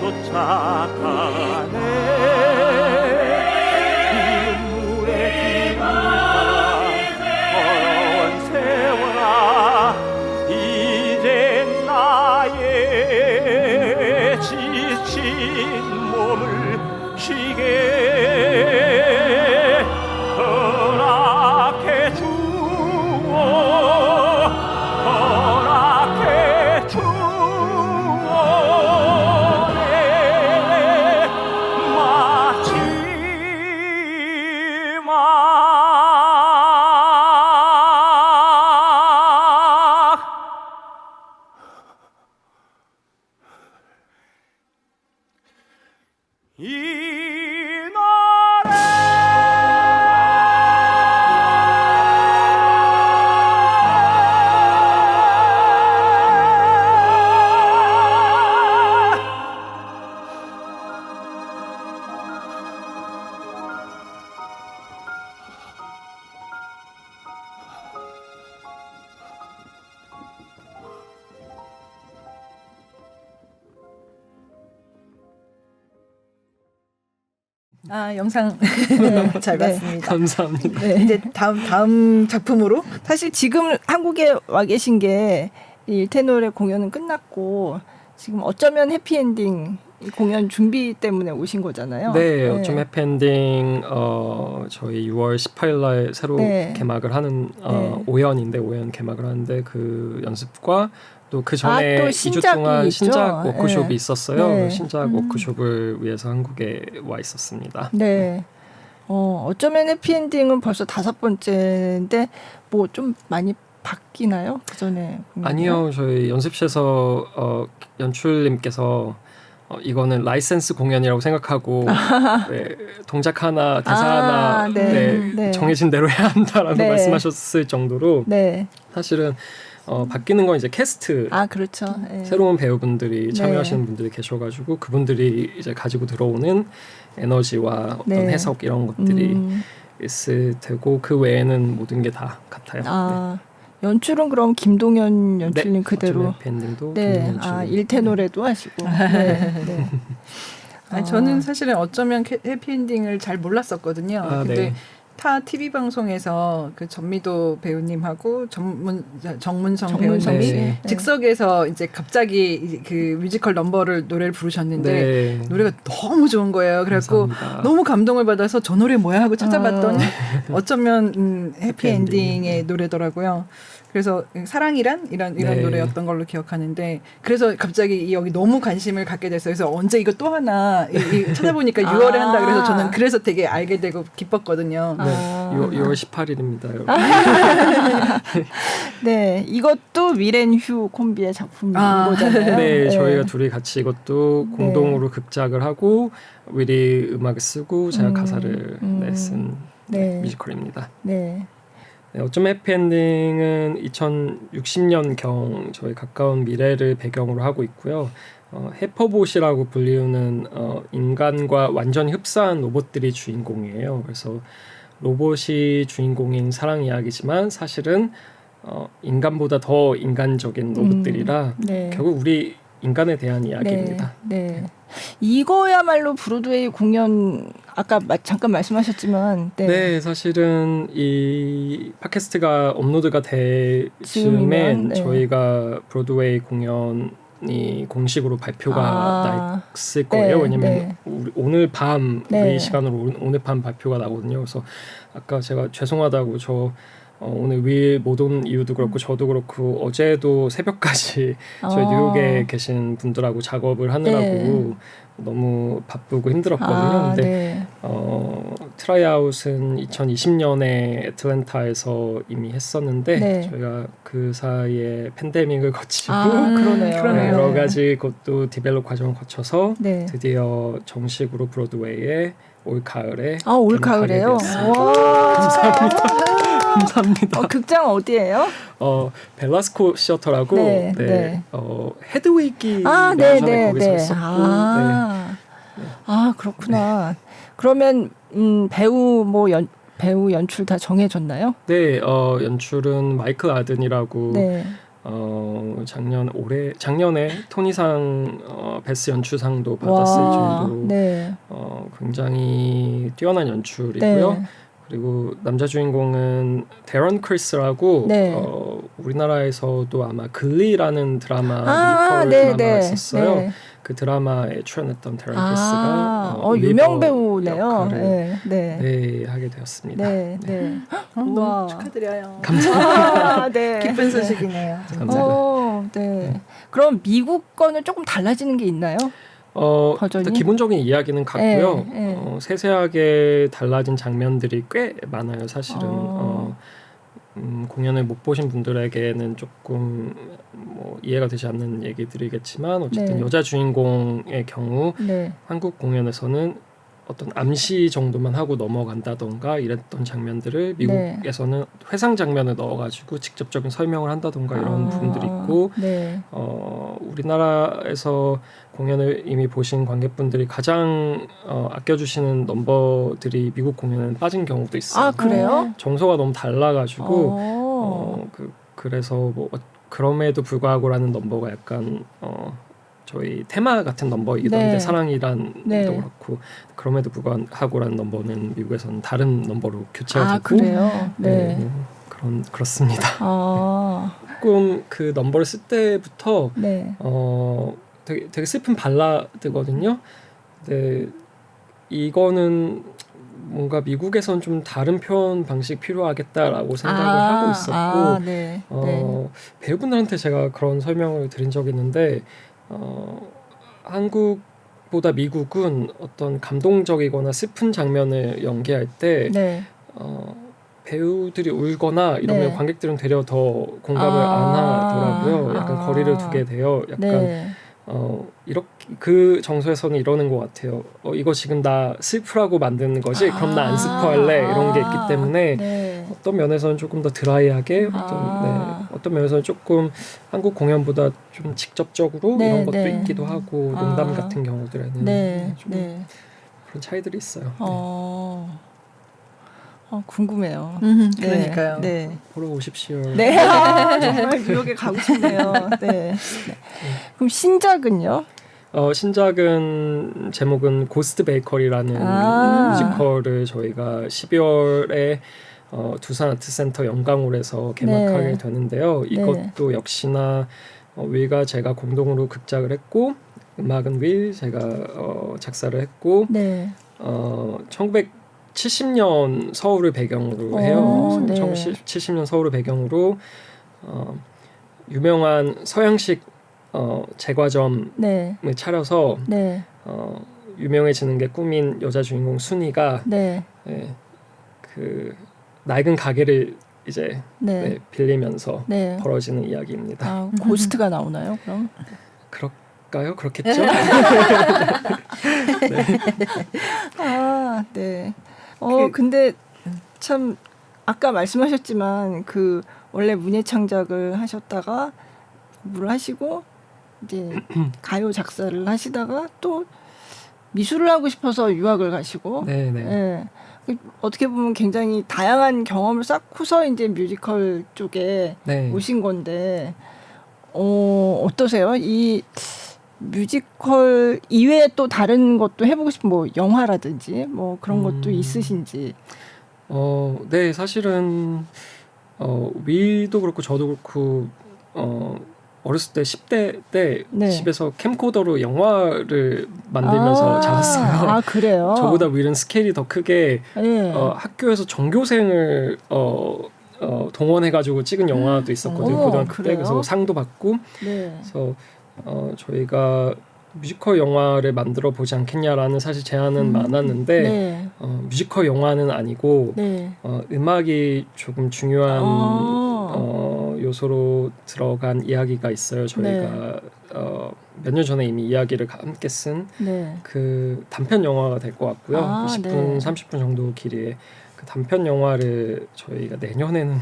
도착하네. 눈물의 길을 걸어온 세월아 이제 나의 지친 몸을 쉬게 허락해 주오. 허락해 주오. 이 노래 영상 잘 네. 봤습니다. 감사합니다. 네, 이제 다음 작품으로 사실 지금 한국에 와 계신 게 일테노래 공연은 끝났고 지금 어쩌면 해피엔딩 공연 준비 때문에 오신 거잖아요. 네, 어쩜 해피엔딩 저희 6월 18일 날 새로 네. 개막을 하는 네. 5연 개막을 하는데 그 연습과 또 그 전에 또 2주 신작이 동안 있죠? 신작 워크숍이 네. 있었어요. 네. 그 신작 워크숍을 위해서 한국에 와 있었습니다. 네. 어쩌면 해피엔딩은 벌써 5번째인데 뭐 좀 많이 바뀌나요? 그 전에 아니요, 저희 연습실에서 연출님께서 이거는 라이센스 공연이라고 생각하고 네, 동작 하나, 대사 하나 네. 정해진 대로 해야 한다라고 네. 말씀하셨을 정도로 네. 사실은 바뀌는 건 이제 캐스트 그렇죠. 네. 새로운 배우분들이 네. 참여하시는 분들이 계셔가지고 그분들이 이제 가지고 들어오는 에너지와 어떤 네. 해석 이런 것들이 있을 테고 그 외에는 모든 게 다 같아요. 연출은 그럼 김동현 연출님 그대로. 밴딩도 네. 일테노래도 하시고. 네. 저는 사실은 어쩌면 해피엔딩을 잘 몰랐었거든요. 근데 네. 타 TV 방송에서 그 전미도 배우님하고 정문성 정문성 배우님이 씨. 네. 즉석에서 이제 갑자기 그 뮤지컬 노래를 부르셨는데 네. 노래가 너무 좋은 거예요. 그래갖고 감사합니다. 너무 감동을 받아서 저 노래 뭐야 하고 찾아봤더니 어쩌면 해피엔딩의 노래더라고요. 그래서 사랑이란 이런 네. 노래였던 걸로 기억하는데 그래서 갑자기 여기 너무 관심을 갖게 됐어요. 그래서 언제 이거 또 하나 찾아보니까 6월에 한다 그래서 저는 그래서 되게 알게 되고 기뻤거든요. 네, 6월 18일입니다, 여러분. 네, 이것도 윌앤휴 콤비의 작품인 아. 거잖아요. 네, 저희가 둘이 같이 이것도 공동으로 극작을 하고 윌이 음악을 쓰고 제가 가사를 쓴 네. 뮤지컬입니다. 네. 네, 어쩜 해피엔딩은 2060년경 저희 가까운 미래를 배경으로 하고 있고요. 해퍼봇이라고 불리우는 인간과 완전히 흡사한 로봇들이 주인공이에요. 그래서 로봇이 주인공인 사랑 이야기지만 사실은 인간보다 더 인간적인 로봇들이라 네. 결국 우리 인간에 대한 이야기입니다. 네. 이거야말로 브로드웨이 공연 아까 잠깐 말씀하셨지만 네, 사실은 이 팟캐스트가 업로드가 될 즈음엔 네. 저희가 브로드웨이 공연이 공식으로 발표가 났을 거예요. 네, 왜냐면 네. 오늘 밤 네. 우리 시간으로 오늘 밤 발표가 나거든요. 그래서 아까 제가 죄송하다고 저 오늘 윌 못 온 이유도 그렇고 저도 그렇고 어제도 새벽까지 저희 뉴욕에 계신 분들하고 작업을 하느라고 너무 바쁘고 힘들었거든요. 근데 트라이아웃은 2020년에 애틀랜타에서 이미 했었는데 저희가 그 사이에 팬데믹을 거치고 그러네요. 여러 가지 것도 디벨롭 과정을 거쳐서 네. 드디어 정식으로 브로드웨이에 올 가을에 올 개막하게 가을에요. 되었습니다. 와. 감사합니다. 극장 어디예요? 벨라스코 시어터라고 헤드웨이기 네. 거기서 했었고 그렇구나. 그러면 배우 배우 연출 다 정해졌나요? 네, 연출은 마이클 아든이라고 네. 작년에 토니상 베스트 연출상도 받았을 정도로 네. 굉장히 뛰어난 연출이고요. 네. 그리고 남자 주인공은 데런 크리스라고 우리나라에서도 아마 글리라는 드라마 뮤지컬 드라마가 있었어요. 네. 그 드라마에 출연했던 데런 크리스가 유명 배우네요. 역할을 네. 하게 되었습니다. 네. 너무 축하드려요. 감사합니다. 네. 기쁜 소식이네요. 감사합니다. 네. 그럼 미국 거는 조금 달라지는 게 있나요? 버전이? 일단 기본적인 이야기는 같고요. 네. 세세하게 달라진 장면들이 꽤 많아요. 사실은 공연을 못 보신 분들에게는 조금 이해가 되지 않는 얘기들이겠지만 어쨌든 여자 주인공의 경우 한국 공연에서는 어떤 암시 정도만 하고 넘어간다던가 이랬던 장면들을 미국에서는 회상 장면을 넣어가지고 직접적인 설명을 한다던가 이런 부분들이 있고 우리나라에서 공연을 이미 보신 관객분들이 가장 아껴주시는 넘버들이 미국 공연은 빠진 경우도 있어요. 그래요? 정서가 너무 달라가지고 그래서 그럼에도 불구하고라는 넘버가 약간 저희 테마 같은 넘버이기도 한데 사랑이란 도 그렇고 그럼에도 불구하고라는 넘버는 미국에서는 다른 넘버로 교체가 되고 그래요? 네. 그렇습니다. 조금 그 넘버를 쓸 때부터 되게 슬픈 발라드거든요. 근데 이거는 뭔가 미국에선 좀 다른 표현 방식 필요하겠다라고 생각을 하고 있었고 배우분들한테 제가 그런 설명을 드린 적이 있는데 한국보다 미국은 어떤 감동적이거나 슬픈 장면을 연기할 때 배우들이 울거나 이러면 관객들은 되려 더 공감을 안 하더라고요. 약간 거리를 두게 돼요. 약간 이렇게 그 정서에서는 이러는 것 같아요. 이거 지금 나 슬프라고 만드는 거지? 그럼 나 안 슬퍼할래? 이런 게 있기 때문에 어떤 면에서는 조금 더 드라이하게 어떤 면에서는 조금 한국 공연보다 좀 직접적으로 이런 것도 있기도 하고 농담 같은 경우들에는 좀 그런 차이들이 있어요. 궁금해요. 그러니까요. 보러 오십시오. 네. 정말 뉴욕에 가고 싶네요. 네. 그럼 신작은요? 신작은 제목은 고스트 베이커리라는 뮤지컬을 저희가 12월에 두산 아트센터 영광홀에서 개막하게 되는데요. 이것도 역시나 윌과 제가 공동으로 극작을 했고 음악은 윌 제가 작사를 했고 1970년 서울을 배경으로 해요. 1970년 서울을 배경으로 유명한 서양식 제과점을 네. 차려서 네. 유명해지는 게 꿈인 여자 주인공 순이가 네. 그 낡은 가게를 이제 네. 빌리면서 네. 벌어지는 이야기입니다. 아, 고스트가 나오나요? 그럼? 그럴까요? 그렇겠죠? 아, 네. 근데 참 아까 말씀하셨지만 그 원래 문예창작을 하셨다가 공부를 하시고 이제 가요 작사를 하시다가 또 미술을 하고 싶어서 유학을 가시고 네네. 예. 어떻게 보면 굉장히 다양한 경험을 쌓고서 이제 뮤지컬 쪽에 네. 오신 건데 어떠세요? 이 뮤지컬 이외에 또 다른 것도 해보고 싶은 뭐 영화라든지 뭐 그런 것도 있으신지? 네, 사실은 위도 그렇고 저도 그렇고 어렸을 때 10대 때 네. 집에서 캠코더로 영화를 만들면서 자랐어요. 아, 그래요? 저보다 윌은 스케일이 더 크게 예. 학교에서 전교생을 동원해가지고 찍은 영화도 있었거든요. 어머, 고등학교 때. 그래요? 그래서 상도 받고 네. 그래서 저희가 뮤지컬 영화를 만들어 보지 않겠냐라는 사실 제안은 많았는데 네. 뮤지컬 영화는 아니고 네. 음악이 조금 중요한 아. 요소로 들어간 이야기가 있어요. 저희가 몇 년 전에 이미 이야기를 함께 쓴 네. 그 단편 영화가 될 것 같고요. 아, 20분, 네. 30분 정도 길이의 그 단편 영화를 저희가 내년에는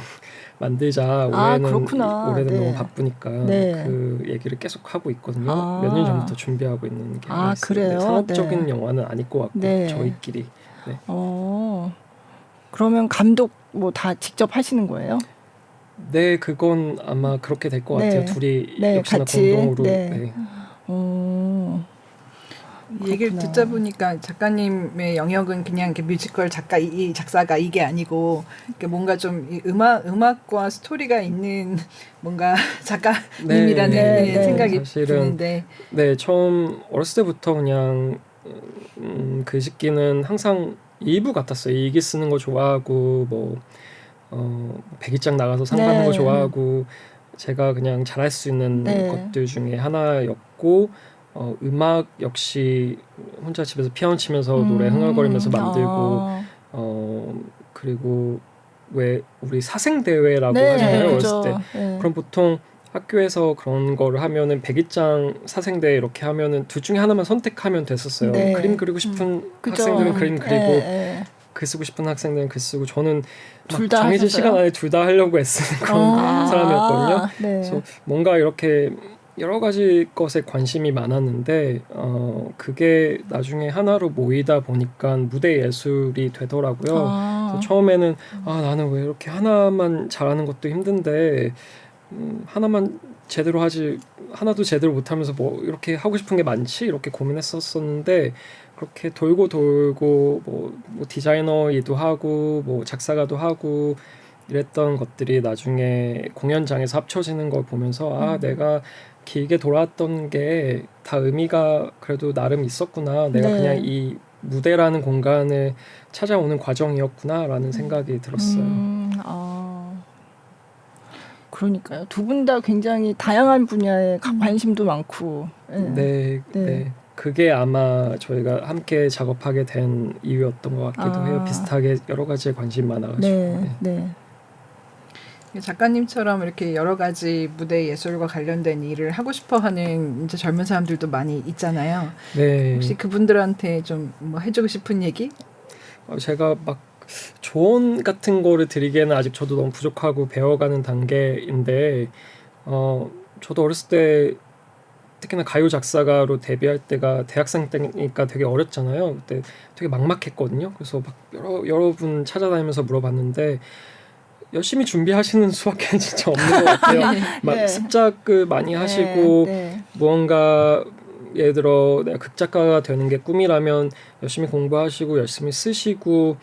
만들자. 그렇구나. 올해는 네. 너무 바쁘니까 네. 그 얘기를 계속 하고 있거든요. 아. 몇 년 전부터 준비하고 있는 게 아, 있어요. 그래요? 상업적인 네. 영화는 아닐 것 같고 네. 저희끼리. 네. 그러면 감독 뭐 다 직접 하시는 거예요? 네, 그건 아마 그렇게 될 것 네. 같아요. 둘이 네, 역시나 같이. 공동으로. 네. 네. 이 얘기를 그렇구나. 듣자 보니까 작가님의 영역은 그냥 이렇게 뮤지컬 작가 이 작사가 이게 아니고 이렇게 뭔가 좀 이 음악과 스토리가 있는 뭔가 작가님이라는 네, 네. 생각이 사실은 드는데 네, 처음 어렸을 때부터 그냥 글짓기는 항상 일부 같았어요. 일기 쓰는 거 좋아하고 뭐 백일장 나가서 상 받는 네. 거 좋아하고 제가 그냥 잘할 수 있는 네. 것들 중에 하나였고 음악 역시 혼자 집에서 피아노 치면서 노래 흥얼거리면서 만들고 그리고 왜 우리 사생 대회라고 네, 하잖아요. 그죠. 어렸을 때. 네. 그럼 보통 학교에서 그런 거를 하면은 백일장 사생대회 이렇게 하면은 둘 중에 하나만 선택하면 됐었어요. 네. 그림 그리고 싶은 그죠. 학생들은 그림 그리고 네. 글 쓰고 싶은 학생들은 글 쓰고 저는 막 둘다 정해진 하셨어요? 시간 안에 둘 다 하려고 애쓰는 그런 사람이었거든요. 네. 그래서 뭔가 이렇게 여러 가지 것에 관심이 많았는데 그게 나중에 하나로 모이다 보니까 무대 예술이 되더라고요. 그래서 처음에는 나는 왜 이렇게 하나만 잘하는 것도 힘든데 하나만 제대로 하지 하나도 제대로 못하면서 뭐 이렇게 하고 싶은 게 많지 이렇게 고민했었었는데 그렇게 돌고 뭐 디자이너이도 하고 뭐 작사가도 하고 이랬던 것들이 나중에 공연장에서 합쳐지는 걸 보면서 내가 길게 돌아왔던 게 다 의미가 그래도 나름 있었구나. 내가 네. 그냥 이 무대라는 공간을 찾아오는 과정이었구나라는 생각이 들었어요. 그러니까요. 두 분 다 굉장히 다양한 분야에 관심도 많고. 네. 그게 아마 저희가 함께 작업하게 된 이유였던 것 같기도 해요. 비슷하게 여러 가지에 관심 많아가지고. 네. 작가님처럼 이렇게 여러 가지 무대 예술과 관련된 일을 하고 싶어하는 이제 젊은 사람들도 많이 있잖아요. 네. 혹시 그분들한테 좀 뭐 해주고 싶은 얘기? 제가 막 조언 같은 거를 드리기에는 아직 저도 너무 부족하고 배워가는 단계인데 저도 어렸을 때 특히나 가요 작사가로 데뷔할 때가 대학생 때니까 되게 어렸잖아요. 그때 되게 막막했거든요. 그래서 막 여러 분 찾아다니면서 물어봤는데 열심히 준비하시는 수밖에 진짜 없는 것 같아요. 막 습작을 많이 하시고 무언가 예를 들어 내가 극작가가 되는 게 꿈이라면 열심히 공부하시고 열심히 쓰시고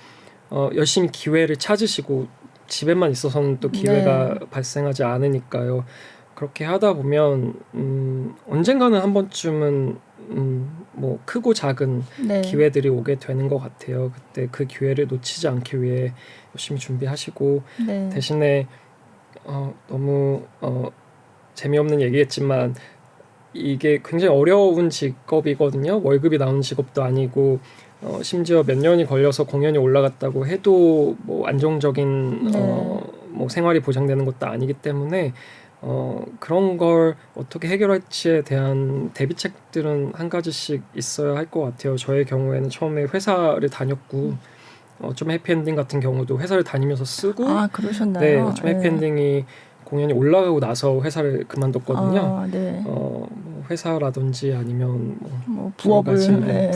열심히 기회를 찾으시고 집에만 있어서는 또 기회가 발생하지 않으니까요. 그렇게 하다 보면 언젠가는 한 번쯤은 뭐 크고 작은 기회들이 오게 되는 것 같아요. 그때 그 기회를 놓치지 않기 위해 열심히 준비하시고 대신에 너무 재미없는 얘기겠지만 이게 굉장히 어려운 직업이거든요. 월급이 나오는 직업도 아니고 심지어 몇 년이 걸려서 공연이 올라갔다고 해도 뭐 안정적인 뭐 생활이 보장되는 것도 아니기 때문에 그런 걸 어떻게 해결할지에 대한 대비책들은 한 가지씩 있어야 할 것 같아요. 저의 경우에는 처음에 회사를 다녔고 좀 해피엔딩 같은 경우도 회사를 다니면서 쓰고 그러셨나요? 네, 좀 해피엔딩이 공연이 올라가고 나서 회사를 그만뒀거든요. 네. 뭐 회사라든지 아니면 뭐 여러 부업을 가지,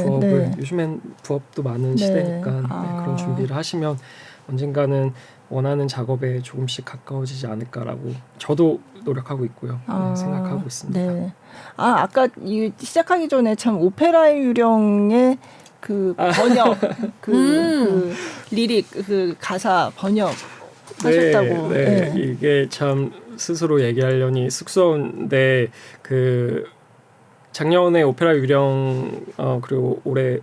부업을 네. 요즘엔 부업도 많은 네. 시대니까 그런 준비를 하시면 언젠가는 원하는 작업에 조금씩 가까워지지 않을까라고 저도 노력하고 있고요. 생각하고 있습니다. 네. 아까 시작하기 전에 참 오페라 유령의 그 번역, 그 리릭, 그 가사 번역 하셨다고. 네. 이게 참 스스로 얘기하려니 쑥스러운데 그 작년에 오페라 유령 그리고 올해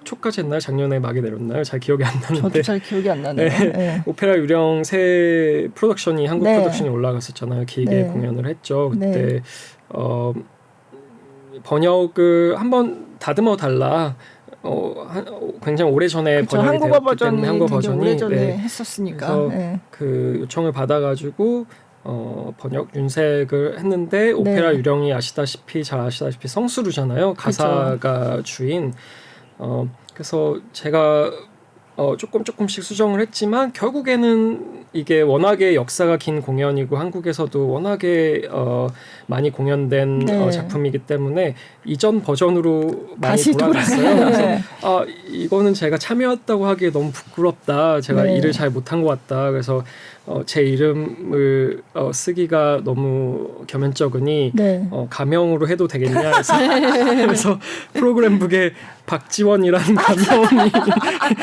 초까지 했나요? 작년에 막이 내렸나요? 잘 기억이 안 나는데. 저도 잘 기억이 안 나네요. 네. 네. 오페라 유령 새 프로덕션이 한국 네. 프로덕션이 올라갔었잖아요. 길게 네. 공연을 했죠. 그때 네. 번역을 한번 다듬어 달라. 굉장히 오래 전에 그쵸, 번역이 한국어 되었기 버전이 때문에 한국어 되게 버전이 오래전에 네. 했었으니까. 그래서 네. 그 요청을 받아가지고 번역 윤색을 했는데 오페라 유령이 잘 아시다시피 성수루잖아요. 가사가 주인. 그래서 제가 조금씩 수정을 했지만 결국에는 이게 워낙에 역사가 긴 공연이고 한국에서도 워낙에 많이 공연된 네. 작품이기 때문에 이전 버전으로 많이 다시 돌아갔어요. 그래서 네. 이거는 제가 참여했다고 하기에 너무 부끄럽다. 제가 네. 일을 잘 못한 것 같다. 그래서 제 이름을 쓰기가 너무 겸연쩍으니 네. 가명으로 해도 되겠냐 그래서 프로그램북에 박지원이라는 가명이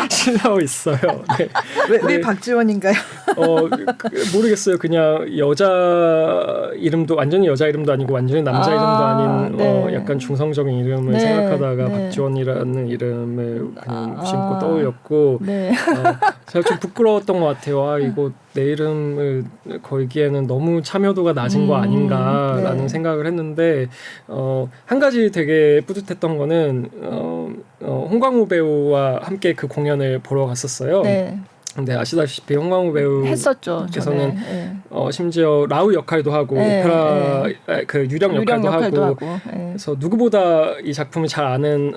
실려 있어요. 네. 왜 박지원인가요? 모르겠어요. 그냥 여자 이름도 완전히 여자 이름도 아니고 완전히 남자 이름도 아닌 네. 약간 중성적인 이름을 네. 생각하다가 네. 박지원이라는 이름을 그냥 무심코 떠올렸고 네. 제가 좀 부끄러웠던 것 같아요. 이거 내 이름을 걸기에는 너무 참여도가 낮은 거 아닌가라는 네. 생각을 했는데 한 가지 되게 뿌듯했던 거는 홍광호 배우와 함께 그 공연을 보러 갔었어요. 네. 근데 아시다시피 홍광호 했었죠. 배우께서는 네. 심지어 라우 역할도 하고 네, 오페라 그 유령 역할도 하고 네. 그래서 누구보다 이 작품을 잘 아는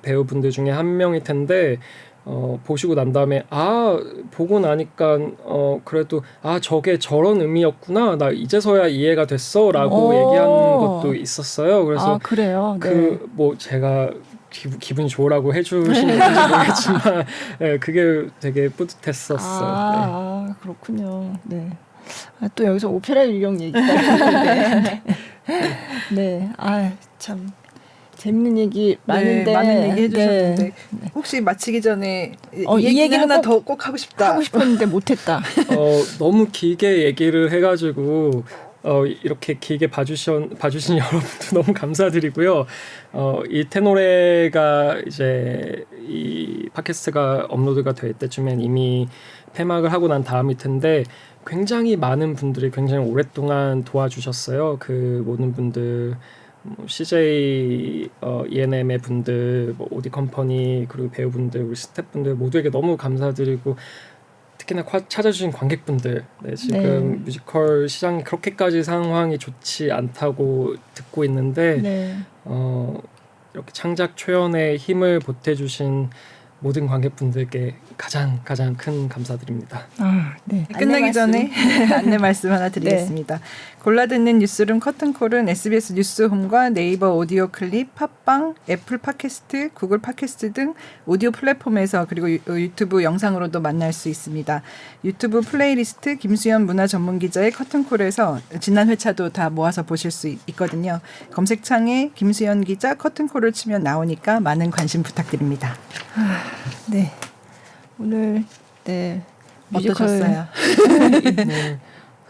배우분들 중에 한 명일 텐데 보시고 난 다음에 보고 나니까 그래도 저게 저런 의미였구나 나 이제서야 이해가 됐어라고 얘기하는 것도 있었어요. 그래서 그래요. 네. 뭐 제가 기분이 좋으라고 해주시는 건지 모르겠지만 네, 그게 되게 뿌듯했었어요. 그렇군요. 네. 또 여기서 오페라 유령 얘기가 있는데 네. 참 재밌는 얘기 많은데 네, 많은 얘기 해주셨는데 네. 혹시 마치기 전에 이 얘기는 하나 꼭 더 꼭 하고 싶다. 하고 싶었는데 못했다. 너무 길게 얘기를 해가지고 이렇게 길게 봐주신 여러분도 너무 감사드리고요. 이 테노레가 이제 이 팟캐스트가 업로드가 될 때쯤엔 이미 폐막을 하고 난 다음일 텐데 굉장히 많은 분들이 굉장히 오랫동안 도와주셨어요. 그 모든 분들 CJ ENM의 분들, 오디 컴퍼니 그리고 배우분들, 우리 스태프분들 모두에게 너무 감사드리고 특히나 찾아주신 관객분들, 지금 뮤지컬 시장이 그렇게까지 상황이 좋지 않다고 듣고 있는데 이렇게 창작 초연에 힘을 보태주신 모든 관객분들께 가장 큰 감사드립니다. 네. 끝나기 전에 안내 말씀 하나 드리겠습니다. 골라듣는 뉴스룸 커튼콜은 SBS 뉴스홈과 네이버 오디오 클립, 팟빵, 애플 팟캐스트, 구글 팟캐스트 등 오디오 플랫폼에서 그리고 유튜브 영상으로도 만날 수 있습니다. 유튜브 플레이리스트 김수현 문화전문기자의 커튼콜에서 지난 회차도 다 모아서 보실 수 있거든요. 검색창에 김수현 기자 커튼콜을 치면 나오니까 많은 관심 부탁드립니다. 네. 오늘 뮤지컬 어떠셨어요?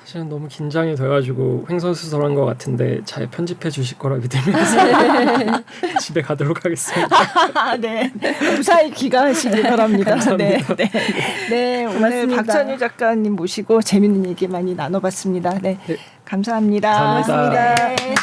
사실은 너무 긴장이 돼가지고 횡설수설한 것 같은데 잘 편집해 주실 거라 믿으면서 집에 가도록 하겠습니다. 네. 무사히 귀가하시길 바랍니다. 네. 네. 네. 오늘 고맙습니다. 박찬유 작가님 모시고 재밌는 얘기 많이 나눠봤습니다. 네. 네. 감사합니다. 감사합니다. 네.